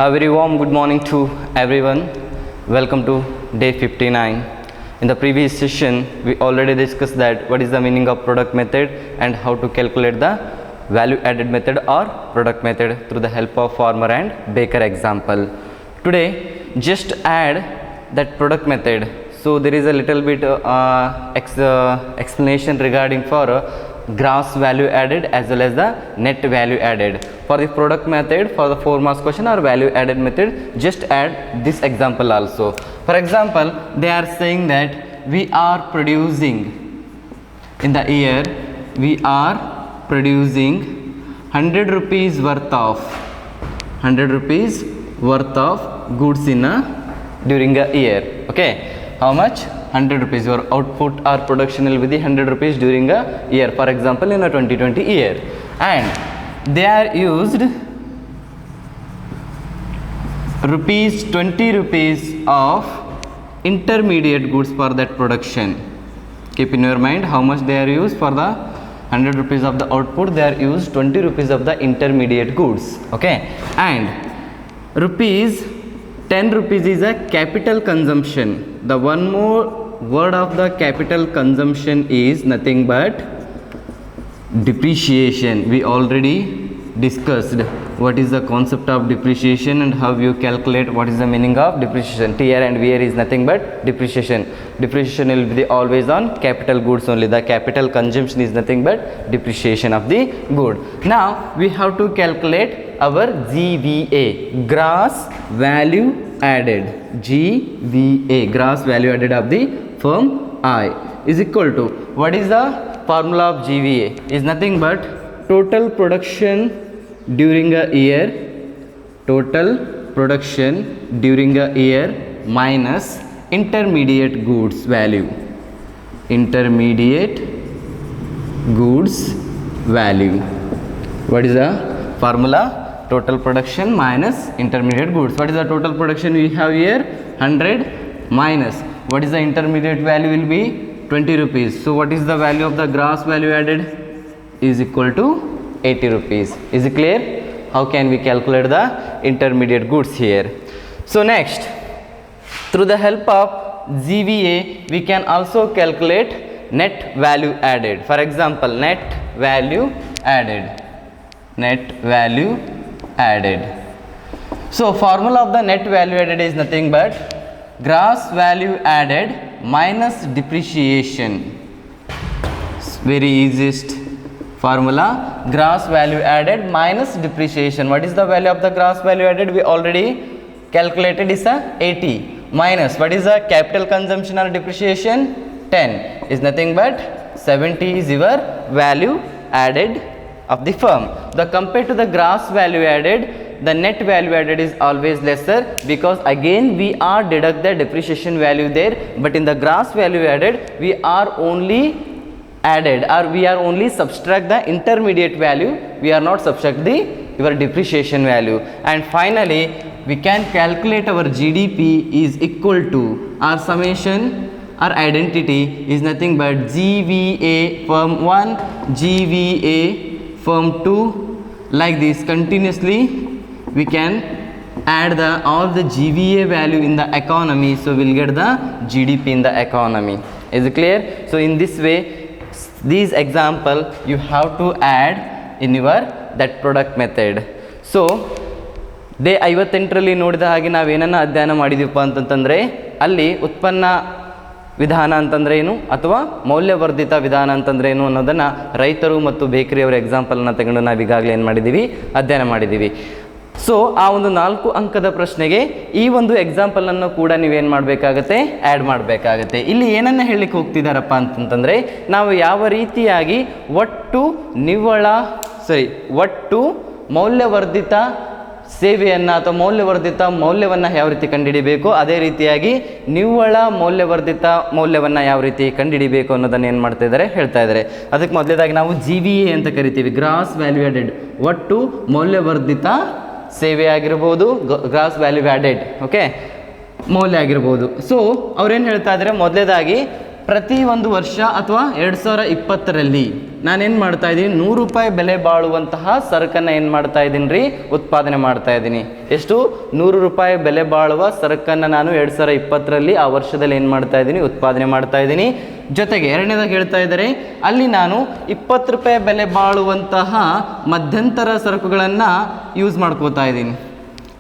A very warm good morning to everyone. Welcome to day 59. In the previous session, we already discussed that what is the meaning of product method and how to calculate the value added method or product method through the help of farmer and baker example. Today, just add that product method. So there is a little bit explanation regarding for gross value added as well as the net value added. For the product method, for the 4 marks question or value added method, just add this example also. For example, they are saying that we are producing in the year, we are producing 100 rupees worth of goods in during a year. Okay, how much? 100 rupees. Your output or production will be the 100 rupees during a year, for example in a 2020 year, and they are used rupees 20 rupees of intermediate goods for that production. Keep in your mind how much they are used. For the 100 rupees of the output, they are used 20 rupees of the intermediate goods. Okay, and rupees 10 rupees is a capital consumption. The one more word of the capital consumption is nothing but depreciation. We already discussed what is the concept of depreciation and how you calculate what is the meaning of depreciation. TR and VR is nothing but depreciation. Depreciation will be always on capital goods only. The capital consumption is nothing but depreciation of the good. Now we have to calculate our GVA, gross value added. GVA, gross value added of the firm I, is equal to, what is the formula of GVA? Is nothing but total production during a year, total production during a year minus intermediate goods value, intermediate goods value. What is the formula? Total production minus intermediate goods. What is the total production we have here? 100 minus, what is the intermediate value will be? 20 rupees. So what is the value of the gross value added? Is equal to 80 rupees. Is it clear? How can we calculate the intermediate goods here? So next, through the help of GVA, we can also calculate net value added. For example, net value added. Net value added. So formula of the net value added is nothing but gross value added minus depreciation. Very easiest formula, gross value added minus depreciation. What is the value of the gross value added? We already calculated is a 80 minus, what is the capital consumption or depreciation? 10 is nothing but 70 is your value added of the firm. The compared to the gross value added, the net value added is always lesser, because again we are deduct the depreciation value there, but in the gross value added we are only added or we are only subtract the intermediate value, we are not subtract the your depreciation value. And finally we can calculate our GDP is equal to, our summation, our identity is nothing but GVA firm 1, GVA firm 2, like this continuously we can add the all the GVA value in the economy, so we'll get the GDP in the economy. Is it clear? So in this way, these example you have to add in your that product method. So day 58ರಲ್ಲಿ ನೋಡಿದ ಹಾಗೆ ನಾವೇನನ್ನ ಅಧ್ಯಯನ ಮಾಡಿದೀವಪ್ಪ ಅಂತಂತಂದರೆ, ಅಲ್ಲಿ ಉತ್ಪನ್ನ ವಿಧಾನ ಅಂತಂದ್ರೆ ಏನು ಅಥವಾ ಮೌಲ್ಯವರ್ಧಿತ ವಿಧಾನ ಅಂತಂದ್ರೆ ಏನು ಅನ್ನೋದನ್ನು ರೈತರು ಮತ್ತು ಬೇಕರಿಯವರ ಎಕ್ಸಾಂಪಲನ್ನು ತಗೊಂಡು ನಾವು ಈಗಾಗಲೇ ಏನು ಮಾಡಿದ್ದೀವಿ, ಅಧ್ಯಯನ ಮಾಡಿದ್ದೀವಿ. ಸೊ ಆ ಒಂದು 4 ಅಂಕದ ಪ್ರಶ್ನೆಗೆ ಈ ಒಂದು ಎಕ್ಸಾಂಪಲನ್ನು ಕೂಡ ನೀವೇನು ಮಾಡಬೇಕಾಗತ್ತೆ, ಆ್ಯಡ್ ಮಾಡಬೇಕಾಗತ್ತೆ. ಇಲ್ಲಿ ಏನನ್ನು ಹೇಳಲಿಕ್ಕೆ ಹೋಗ್ತಿದ್ದಾರಪ್ಪ ಅಂತಂತಂದರೆ, ನಾವು ಯಾವ ರೀತಿಯಾಗಿ ಒಟ್ಟು ಮೌಲ್ಯವರ್ಧಿತ ಸೇವೆಯನ್ನು ಅಥವಾ ಮೌಲ್ಯವರ್ಧಿತ ಮೌಲ್ಯವನ್ನು ಯಾವ ರೀತಿ ಕಂಡುಹಿಡಿಬೇಕು, ಅದೇ ರೀತಿಯಾಗಿ ನಿವ್ವಳ ಮೌಲ್ಯವರ್ಧಿತ ಮೌಲ್ಯವನ್ನು ಯಾವ ರೀತಿ ಕಂಡುಹಿಡಿಬೇಕು ಅನ್ನೋದನ್ನು ಏನು ಮಾಡ್ತಾ ಇದ್ದಾರೆ, ಹೇಳ್ತಾ ಇದ್ದಾರೆ. ಅದಕ್ಕೆ ಮೊದಲೇದಾಗಿ ನಾವು GVA ಅಂತ ಕರಿತೀವಿ, ಗ್ರಾಸ್ ವ್ಯಾಲ್ಯೂ ಆ್ಯಡೆಡ್, ಒಟ್ಟು ಮೌಲ್ಯವರ್ಧಿತ ಸೇವೆ ಆಗಿರ್ಬೋದು, ಗ್ರಾಸ್ ವ್ಯಾಲ್ಯೂ ಆ್ಯಡೆಡ್ ಓಕೆ ಮೌಲ್ಯ ಆಗಿರ್ಬೋದು. ಸೊ ಅವ್ರೇನು ಹೇಳ್ತಾ ಇದ್ದಾರೆ, ಮೊದಲೇದಾಗಿ ಪ್ರತಿ ಒಂದು ವರ್ಷ ಅಥವಾ 2020ರಲ್ಲಿ ನಾನೇನು ಮಾಡ್ತಾ ಇದ್ದೀನಿ, 100 ರೂಪಾಯಿ ಬೆಲೆ ಬಾಳುವಂತಹ ಸರಕನ್ನು ಏನು ಮಾಡ್ತಾ ಇದ್ದೀನಿ ರೀ, ಉತ್ಪಾದನೆ ಮಾಡ್ತಾ ಇದ್ದೀನಿ. ಎಷ್ಟು? 100 ರೂಪಾಯಿ ಬೆಲೆ ಬಾಳುವ ಸರಕನ್ನು ನಾನು 2020ರಲ್ಲಿ ಆ ವರ್ಷದಲ್ಲಿ ಏನು ಮಾಡ್ತಾ ಇದ್ದೀನಿ, ಉತ್ಪಾದನೆ ಮಾಡ್ತಾ ಇದ್ದೀನಿ. ಜೊತೆಗೆ ಎರಡನೇದಾಗಿ ಹೇಳ್ತಾ ಇದ್ದಾರೆ, ಅಲ್ಲಿ ನಾನು 20 ರೂಪಾಯಿ ಬೆಲೆ ಬಾಳುವಂತಹ ಮಧ್ಯಂತರ ಸರಕುಗಳನ್ನು ಯೂಸ್ ಮಾಡ್ಕೋತಾ ಇದ್ದೀನಿ.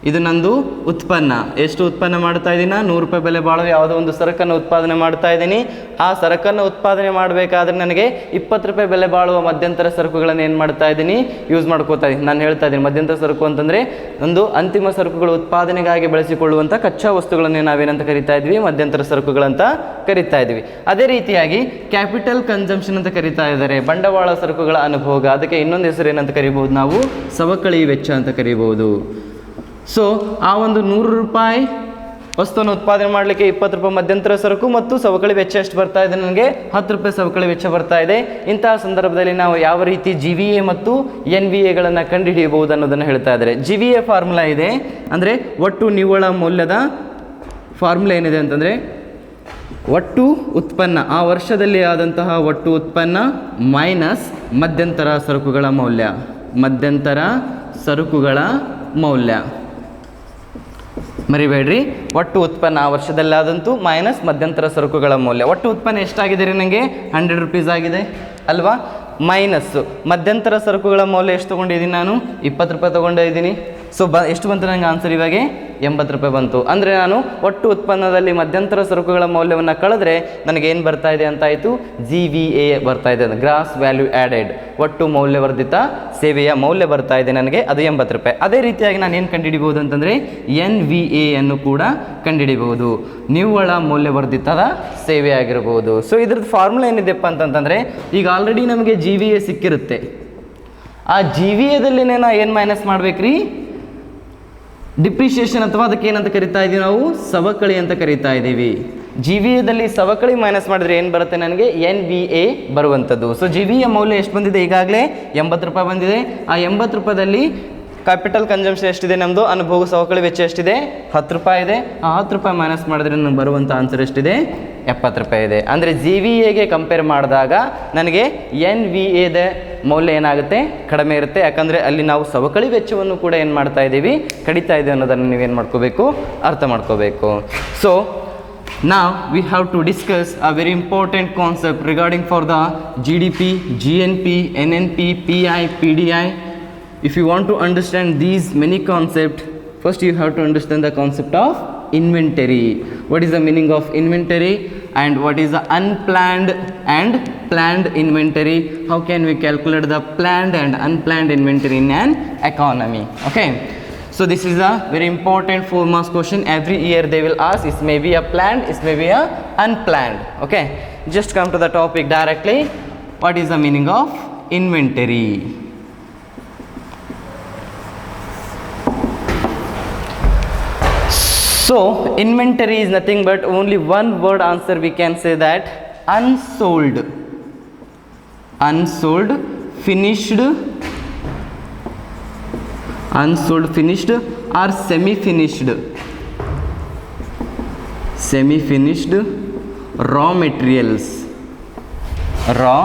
ಇದು ನಂದು ಉತ್ಪನ್ನ. ಎಷ್ಟು ಉತ್ಪನ್ನ ಮಾಡ್ತಾ ಇದ್ದೀನಿ? 100 ರೂಪಾಯಿ ಬೆಲೆ ಬಾಳುವ ಯಾವುದೋ ಒಂದು ಸರಕನ್ನು ಉತ್ಪಾದನೆ ಮಾಡ್ತಾ ಇದ್ದೀನಿ. ಆ ಸರಕನ್ನು ಉತ್ಪಾದನೆ ಮಾಡಬೇಕಾದ್ರೆ ನನಗೆ 20 ರೂಪಾಯಿ ಬೆಲೆ ಬಾಳುವ ಮಧ್ಯಂತರ ಸರಕುಗಳನ್ನು ಏನು ಮಾಡ್ತಾ ಇದ್ದೀನಿ, ಯೂಸ್ ಮಾಡ್ಕೋತಾ ಇದ್ದೀನಿ. ನಾನು ಹೇಳ್ತಾ ಇದ್ದೀನಿ ಮಧ್ಯಂತರ ಸರಕು ಅಂತಂದರೆ ಒಂದು ಅಂತಿಮ ಸರಕುಗಳು ಉತ್ಪಾದನೆಗಾಗಿ ಬಳಸಿಕೊಳ್ಳುವಂಥ ಕಚ್ಚಾ ವಸ್ತುಗಳನ್ನೇ ನಾವೇನಂತ ಕರಿತಾ ಇದ್ವಿ, ಮಧ್ಯಂತರ ಸರಕುಗಳಂತ ಕರಿತಾ ಇದ್ವಿ. ಅದೇ ರೀತಿಯಾಗಿ ಕ್ಯಾಪಿಟಲ್ ಕನ್ಸಂಪ್ಷನ್ ಅಂತ ಕರಿತಾ ಇದ್ದಾರೆ, ಬಂಡವಾಳ ಸರಕುಗಳ ಅನುಭೋಗ. ಅದಕ್ಕೆ ಇನ್ನೊಂದು ಹೆಸರು ಏನಂತ ಕರಿಬಹುದು ನಾವು, ಸವಕಳಿ ವೆಚ್ಚ ಅಂತ ಕರಿಬಹುದು. ಸೊ ಆ ಒಂದು 100 ರೂಪಾಯಿ ವಸ್ತುವನ್ನು ಉತ್ಪಾದನೆ ಮಾಡಲಿಕ್ಕೆ 20 ರೂಪಾಯಿ ಮಧ್ಯಂತರ ಸರಕು ಮತ್ತು ಸವಕಳಿ ವೆಚ್ಚ ಎಷ್ಟು ಬರ್ತಾ ಇದೆ, ನನಗೆ 10 ರೂಪಾಯಿ ಸವಕಳಿ ವೆಚ್ಚ ಬರ್ತಾ ಇದೆ. ಇಂತಹ ಸಂದರ್ಭದಲ್ಲಿ ನಾವು ಯಾವ ರೀತಿ GVA ಮತ್ತು NVAಗಳನ್ನು ಕಂಡುಹಿಡಿಯಬಹುದು ಅನ್ನೋದನ್ನು ಹೇಳ್ತಾ ಇದ್ದಾರೆ. GVA ಫಾರ್ಮುಲಾ ಇದೆ, ಅಂದರೆ ಒಟ್ಟು ನಿವ್ವಳ ಮೌಲ್ಯದ ಫಾರ್ಮುಲಾ ಏನಿದೆ ಅಂತಂದರೆ ಒಟ್ಟು ಉತ್ಪನ್ನ, ಆ ವರ್ಷದಲ್ಲಿ ಆದಂತಹ ಒಟ್ಟು ಉತ್ಪನ್ನ ಮೈನಸ್ ಮಧ್ಯಂತರ ಸರಕುಗಳ ಮೌಲ್ಯ. ಮಧ್ಯಂತರ ಸರಕುಗಳ ಮೌಲ್ಯ ಮರಿಬೇಡ್ರಿ, ಒಟ್ಟು ಉತ್ಪನ್ನ ಆ ವರ್ಷದಲ್ಲಾದಂತೂ ಮೈನಸ್ ಮಧ್ಯಂತರ ಸರಕುಗಳ ಮೌಲ್ಯ. ಒಟ್ಟು ಉತ್ಪನ್ನ ಎಷ್ಟಾಗಿದೆ ರೀ, ನನಗೆ 100 ರೂಪೀಸ್ ಆಗಿದೆ ಅಲ್ವಾ. ಮೈನಸ್ಸು ಮಧ್ಯಂತರ ಸರಕುಗಳ ಮೌಲ್ಯ ಎಷ್ಟು ತೊಗೊಂಡಿದ್ದೀನಿ ನಾನು, 20 ರೂಪಾಯಿ ತೊಗೊಂಡಿದ್ದೀನಿ. ಸೊ ಎಷ್ಟು ಬಂತು ನನಗೆ ಆನ್ಸರ್ ಇವಾಗ 80 ರೂಪಾಯಿ ಬಂತು. ಅಂದರೆ ನಾನು ಒಟ್ಟು ಉತ್ಪನ್ನದಲ್ಲಿ ಮಧ್ಯಂತರ ಸರಕುಗಳ ಮೌಲ್ಯವನ್ನು ಕಳೆದ್ರೆ ನನಗೇನು ಬರ್ತಾ ಇದೆ ಅಂತಾಯಿತು, GVA ಬರ್ತಾ ಇದೆ, ಗ್ರಾಸ್ ವ್ಯಾಲ್ಯೂ ಆ್ಯಡೆಡ್, ಒಟ್ಟು ಮೌಲ್ಯವರ್ಧಿತ ಸೇವೆಯ ಮೌಲ್ಯ ಬರ್ತಾ ಇದೆ ನನಗೆ, ಅದು 80 ರೂಪಾಯಿ. ಅದೇ ರೀತಿಯಾಗಿ ನಾನು ಏನು ಕಂಡುಹಿಡಿಬೋದು ಅಂತಂದರೆ NVA ಅನ್ನು ಕೂಡ ಕಂಡುಹಿಡಿಬಹುದು, ನಿವ್ವಳ ಮೌಲ್ಯವರ್ಧಿತದ ಸೇವೆ ಆಗಿರ್ಬೋದು. ಸೊ ಇದ್ರದ್ದು ಫಾರ್ಮುಲಾ ಏನಿದೆಪ್ಪ ಅಂತಂತಂದರೆ, ಈಗ ಆಲ್ರೆಡಿ ನಮಗೆ GVA ಸಿಕ್ಕಿರುತ್ತೆ, ಆ GVAದಲ್ಲಿನೇ ನಾವು ಏನು ಮೈನಸ್ ಮಾಡ್ಬೇಕ್ರಿ, ಡಿಪ್ರಿಷಿಯೇಷನ್ ಅಥವಾ ಅದಕ್ಕೆ ಏನಂತ ಕರಿತಾ ಇದ್ದೀವಿ ನಾವು, ಸವಕಳಿ ಅಂತ ಕರಿತಾ ಇದ್ದೀವಿ. GVAದಲ್ಲಿ ಸವಕಳಿ ಮೈನಸ್ ಮಾಡಿದ್ರೆ ಏನು ಬರುತ್ತೆ ನನಗೆ, NVA ಬರುವಂಥದ್ದು. ಸೊ GVA ಮೌಲ್ಯ ಎಷ್ಟು ಬಂದಿದೆ, ಈಗಾಗಲೇ 80 ರೂಪಾಯಿ ಬಂದಿದೆ. ಆ 80 ರೂಪಾಯಿದಲ್ಲಿ ಕ್ಯಾಪಿಟಲ್ ಕನ್ಸಂಪ್ಷನ್ ಎಷ್ಟಿದೆ ನಮ್ಮದು, ಅನುಭೋಗ ಸವಕಳಿ ವೆಚ್ಚ ಎಷ್ಟಿದೆ, 10 ರೂಪಾಯಿ ಇದೆ. ಆ 10 ರೂಪಾಯಿ ಮೈನಸ್ ಮಾಡಿದ್ರೆ ನನಗೆ ಬರುವಂಥ ಆನ್ಸರ್ ಎಷ್ಟಿದೆ, 70 ರೂಪಾಯಿ ಇದೆ. ಅಂದರೆ GVAಗೆ ಕಂಪೇರ್ ಮಾಡಿದಾಗ ನನಗೆ NVAದ ಮೌಲ್ಯ ಏನಾಗುತ್ತೆ, ಕಡಿಮೆ ಇರುತ್ತೆ. ಯಾಕಂದರೆ ಅಲ್ಲಿ ನಾವು ಸವಕಳಿ ವೆಚ್ಚವನ್ನು ಕೂಡ ಏನು ಮಾಡ್ತಾ ಇದ್ದೀವಿ, ಕಡಿತಾ ಇದ್ದೀವಿ ಅನ್ನೋದನ್ನು ನೀವೇನು ಮಾಡ್ಕೋಬೇಕು, ಅರ್ಥ ಮಾಡ್ಕೋಬೇಕು. So now we have to discuss a very important concept regarding for the GDP, GNP, NNP, PI, PDI. If you want to understand these many concepts, first you have to understand the concept of inventory. What is the meaning of inventory and what is the unplanned and planned inventory? How can we calculate the planned and unplanned inventory in an economy? Okay, so this is a very important 4 marks question. Every year they will ask, it may be a planned, it may be a unplanned. Okay, just come to the topic directly. What is the meaning of inventory? So inventory is nothing but only one word answer we can say, that unsold, unsold, finished, unsold, finished or semi-finished, semi-finished raw materials, raw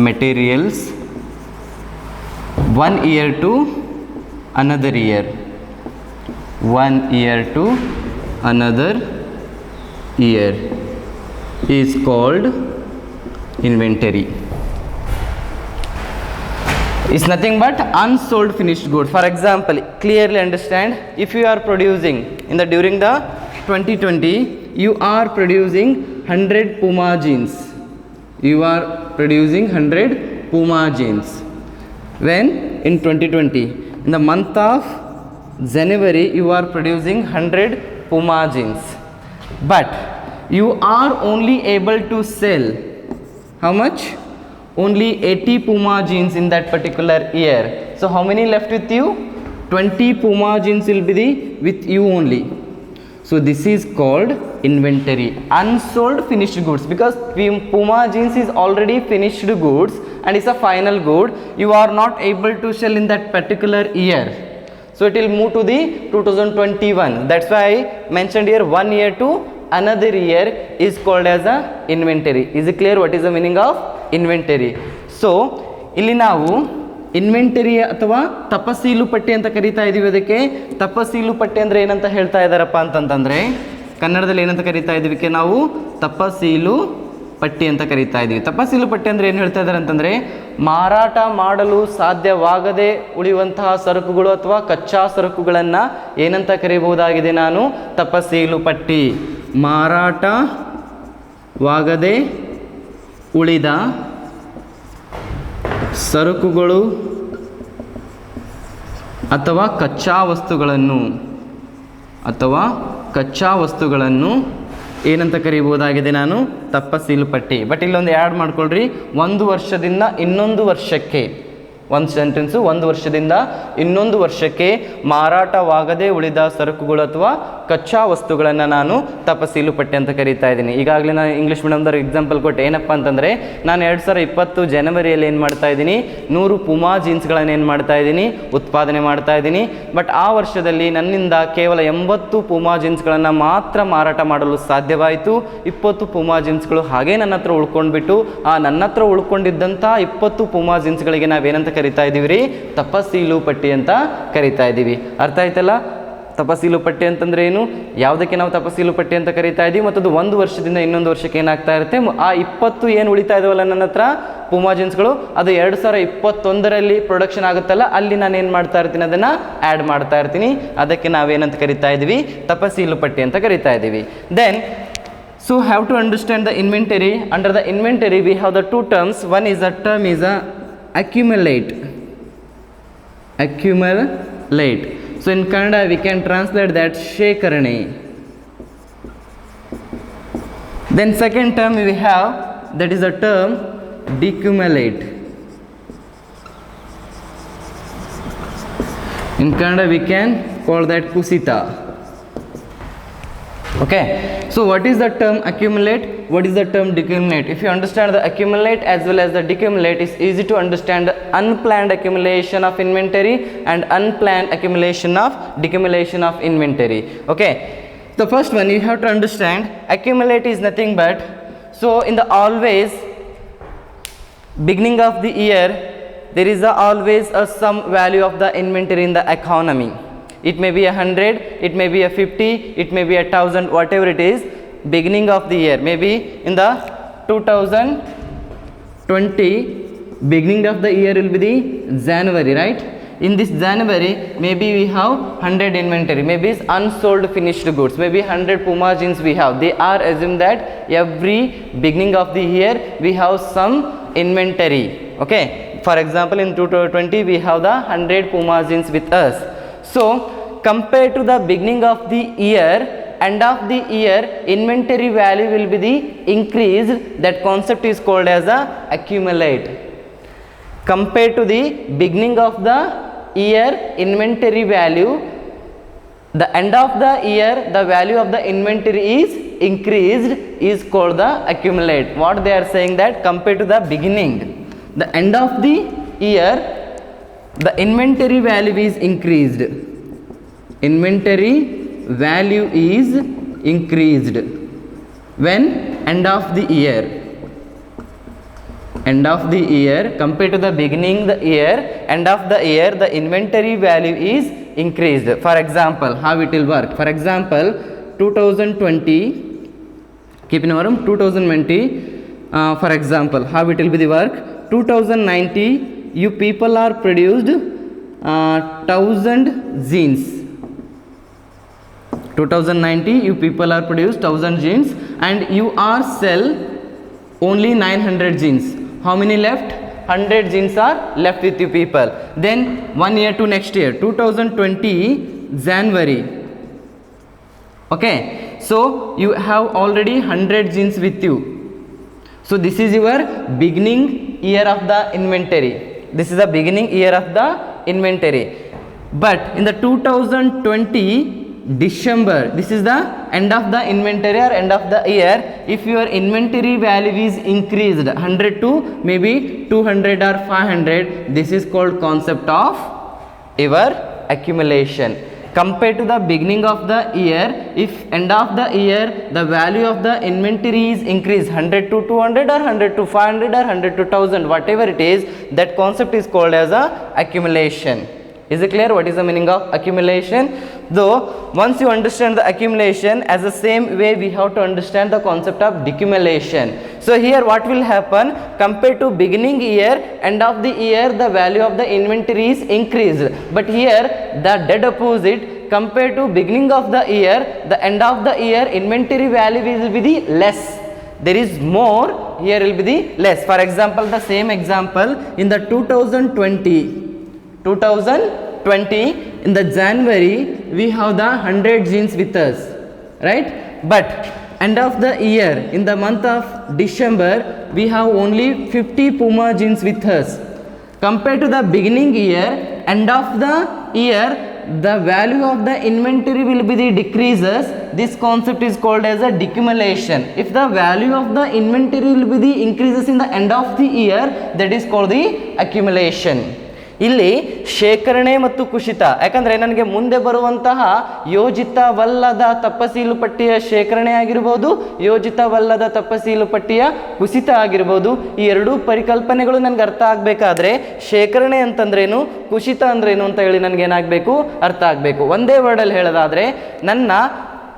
materials, 1 year to another year, 1 year to another year is called inventory. It's nothing but unsold finished good. For example, clearly understand, if you are producing during the 2020, you are producing 100 Puma jeans, you are producing 100 Puma jeans. When in 2020, in the month of January, you are producing 100 Puma jeans, but you are only able to sell how much, only 80 Puma jeans in that particular year. So how many left with you, 20 Puma jeans will be with you only. So this is called inventory, unsold finished goods, because Puma jeans is already finished goods and it's a final good, you are not able to sell in that particular year. So it will move to the 2021. That's why I mentioned here 1 year to another year is called as a inventory. Is it clear what is the meaning of inventory? So ಇಲ್ಲಿ ನಾವು inventory ಅಥವಾ ತಪಸೀಲು ಪಟ್ಟಿ ಅಂತ ಕರಿತಾ ಇದೀವಿ. ಅದಕ್ಕೆ ತಪಸೀಲು ಪಟ್ಟಿ ಅಂದರೆ ಏನಂತ ಹೇಳ್ತಾ ಇದ್ದಾರಪ್ಪ ಅಂತಂತಂದರೆ, ಕನ್ನಡದಲ್ಲಿ ಏನಂತ ಕರಿತಾ ಇದೀವಿ ನಾವು ತಪಸೀಲು ಪಟ್ಟಿ ಅಂತ ಕರಿತಾ ಇದ್ದೀವಿ. ತಪಸೀಲು ಪಟ್ಟಿ ಅಂದರೆ ಏನು ಹೇಳ್ತಾ ಇದ್ದಾರೆ ಅಂತಂದರೆ, ಮಾರಾಟ ಮಾಡಲು ಸಾಧ್ಯವಾಗದೆ ಉಳಿಯುವಂತಹ ಸರಕುಗಳು ಅಥವಾ ಕಚ್ಚಾ ಸರಕುಗಳನ್ನು ಏನಂತ ಕರೀಬಹುದಾಗಿದೆ ನಾನು ತಪಸೀಲು ಪಟ್ಟಿ. ಮಾರಾಟವಾಗದೆ ಉಳಿದ ಸರಕುಗಳು ಅಥವಾ ಕಚ್ಚಾ ವಸ್ತುಗಳನ್ನು ಏನಂತ ಕರೀಬಹುದಾಗಿದೆ ನಾನು ತಪಸೀಲು ಪಟ್ಟಿ. ಬಟ್ ಇಲ್ಲೊಂದು ಆ್ಯಡ್ ಮಾಡ್ಕೊಳ್ರಿ, 1 ವರ್ಷದಿಂದ ಇನ್ನೊಂದು ವರ್ಷಕ್ಕೆ, ಒಂದು ಸೆಂಟೆನ್ಸು 1 ವರ್ಷದಿಂದ ಇನ್ನೊಂದು ವರ್ಷಕ್ಕೆ ಮಾರಾಟವಾಗದೇ ಉಳಿದ ಸರಕುಗಳು ಅಥವಾ ಕಚ್ಚಾ ವಸ್ತುಗಳನ್ನು ನಾನು ತಪಸೀಲು ಪಟ್ಟಿ ಅಂತ ಕರೀತಾ ಇದ್ದೀನಿ. ಈಗಾಗಲೇ ನಾನು ಇಂಗ್ಲೀಷ್ ಮೀಡಿಯಮ್ದವ್ರು ಎಕ್ಸಾಂಪಲ್ ಕೊಟ್ಟೆ. ಏನಪ್ಪ ಅಂತಂದರೆ, ನಾನು 2020 ಜನವರಿಯಲ್ಲಿ ಏನು ಮಾಡ್ತಾ ಇದ್ದೀನಿ, 100 ಪುಮಾ ಜೀನ್ಸ್ಗಳನ್ನು ಏನು ಮಾಡ್ತಾ ಇದ್ದೀನಿ, ಉತ್ಪಾದನೆ ಮಾಡ್ತಾ ಇದ್ದೀನಿ. ಬಟ್ ಆ ವರ್ಷದಲ್ಲಿ ನನ್ನಿಂದ ಕೇವಲ 80 ಪುಮಾ ಜೀನ್ಸ್ಗಳನ್ನು ಮಾತ್ರ ಮಾರಾಟ ಮಾಡಲು ಸಾಧ್ಯವಾಯಿತು. 20 ಪುಮಾ ಜೀನ್ಸ್ಗಳು ಹಾಗೇ ನನ್ನ ಹತ್ರ ಉಳ್ಕೊಂಡ್ಬಿಟ್ಟು, ಆ ನನ್ನ ಹತ್ರ ಉಳ್ಕೊಂಡಿದ್ದಂಥ 20 ಪುಮಾ ಜೀನ್ಸ್ಗಳಿಗೆ ನಾವೇನಂತ ಕರಿತಾ ಇದ್ದೀವಿ ರೀ, ತಪಸೀಲು ಪಟ್ಟಿ ಅಂತ ಕರಿತಾ ಇದ್ದೀವಿ. ಅರ್ಥ ಆಯ್ತಲ್ಲ? ತಪಸೀಲು ಪಟ್ಟಿ ಅಂತಂದ್ರೆ ಏನು, ಯಾವುದಕ್ಕೆ ನಾವು ತಪಸೀಲು ಪಟ್ಟಿ ಅಂತ ಕರಿತಾ ಇದ್ದೀವಿ, ಮತ್ತು ಅದು 1 ವರ್ಷದಿಂದ ಇನ್ನೊಂದು ವರ್ಷಕ್ಕೆ ಏನಾಗ್ತಾ ಇರುತ್ತೆ, ಆ 20 ಏನು ಉಳಿತಾ ಇದಾವಲ್ಲ ನನ್ನ ಹತ್ರ ಪುಮಾ ಜೀನ್ಸ್ಗಳು, ಅದು 2021ರಲ್ಲಿ ಪ್ರೊಡಕ್ಷನ್ ಆಗುತ್ತಲ್ಲ, ಅಲ್ಲಿ ನಾನು ಏನು ಮಾಡ್ತಾ ಇರ್ತೀನಿ, ಅದನ್ನು ಆ್ಯಡ್ ಮಾಡ್ತಾ ಇರ್ತೀನಿ. ಅದಕ್ಕೆ ನಾವೇನಂತ ಕರಿತಾ ಇದ್ದೀವಿ, ತಪಸೀಲು ಪಟ್ಟಿ ಅಂತ ಕರಿತಾ ಇದ್ದೀವಿ. Then so have to understand the inventory. Under the inventory we have the two terms. One is the term is a accumulate. So in Kannada we can translate that ಶೇಖರಣೆ. Then second term we have, that is the term decumulate. In Kannada we can call that kusita. Okay, so what is the term accumulate, what is the term decumulate? If you understand the accumulate as well as the decumulate, it's easy to understand the unplanned accumulation of inventory and unplanned accumulation of decumulation of inventory. Okay, the first one you have to understand, accumulate is nothing but, so in the always beginning of the year there is always some value of the inventory in the economy. It may be 100, it may be 50, it may be 1000, whatever it is, beginning of the year, maybe in the 2020 beginning of the year will be the January, right? In this January maybe we have 100 inventory, maybe it's unsold finished goods, maybe 100 Puma jeans we have. They are assumed that every beginning of the year we have some inventory. Okay, for example in 2020 we have the 100 Puma jeans with us. So compared to the beginning of the year, end of the year inventory value will be the increased. That concept is called as a accumulate. Compared to the beginning of the year inventory value, the end of the year the value of the inventory is increased, is called the accumulate. What they are saying, that compared to the beginning, the end of the year the inventory value is increased. Inventory value is increased when end of the year. End of the year compared to the beginning the year, end of the year the inventory value is increased. For example, how it will work? For example, 2020, keep in mind 2020. For example, how it will be the work? 2090. You people are produced 1000 jeans. 2090 you people are produced 1000 jeans and you are sell only 900 jeans. How many left? 100 jeans are left with you people. Then 1 year to next year, 2020 January. Okay, so you have already 100 jeans with you. So this is your beginning year of the inventory. This is the beginning year of the inventory. But in the 2020 December, this is the end of the inventory or end of the year. If your inventory value is increased 100 to maybe 200 or 500, this is called concept of your accumulation. compared to the beginning of the year, if end of the year the value of the inventory is increased 100 to 200 or 100 to 500 or 100 to 1000, whatever it is, that concept is called as a accumulation. Is it clear what is the meaning of accumulation? Though once you understand the accumulation, as the same way we have to understand the concept of decumulation. So here what will happen, compared to beginning year, end of the year the value of the inventory is increased, but here the dead opposite, compared to beginning of the year, the end of the year inventory value will be the less. There is more, here will be the less. For example, the same example in the 2020 in the January we have the 100 jeans with us, right? But end of the year, in the month of December, we have only 50 Puma jeans with us. Compared to the beginning year, end of the year, the value of the inventory will be the decreases. This concept is called as a decumulation. If the value of the inventory will be the increases in the end of the year, that is called the accumulation. ಇಲ್ಲಿ ಶೇಖರಣೆ ಮತ್ತು ಕುಸಿತ, ಯಾಕಂದರೆ ನನಗೆ ಮುಂದೆ ಬರುವಂತಹ ಯೋಜಿತವಲ್ಲದ ತಪ್ಪಸೀಲು ಪಟ್ಟಿಯ ಶೇಖರಣೆ ಆಗಿರ್ಬೋದು, ಯೋಜಿತವಲ್ಲದ ತಪ್ಪಸೀಲು ಪಟ್ಟಿಯ ಕುಸಿತ ಆಗಿರ್ಬೋದು, ಈ ಎರಡೂ ಪರಿಕಲ್ಪನೆಗಳು ನನಗೆ ಅರ್ಥ ಆಗಬೇಕಾದ್ರೆ ಶೇಖರಣೆ ಅಂತಂದ್ರೇನು, ಕುಸಿತ ಅಂದ್ರೇನು ಅಂತ ಹೇಳಿ ನನಗೇನಾಗಬೇಕು, ಅರ್ಥ ಆಗಬೇಕು. ಒಂದೇ ವರ್ಡಲ್ಲಿ ಹೇಳೋದಾದರೆ, ನನ್ನ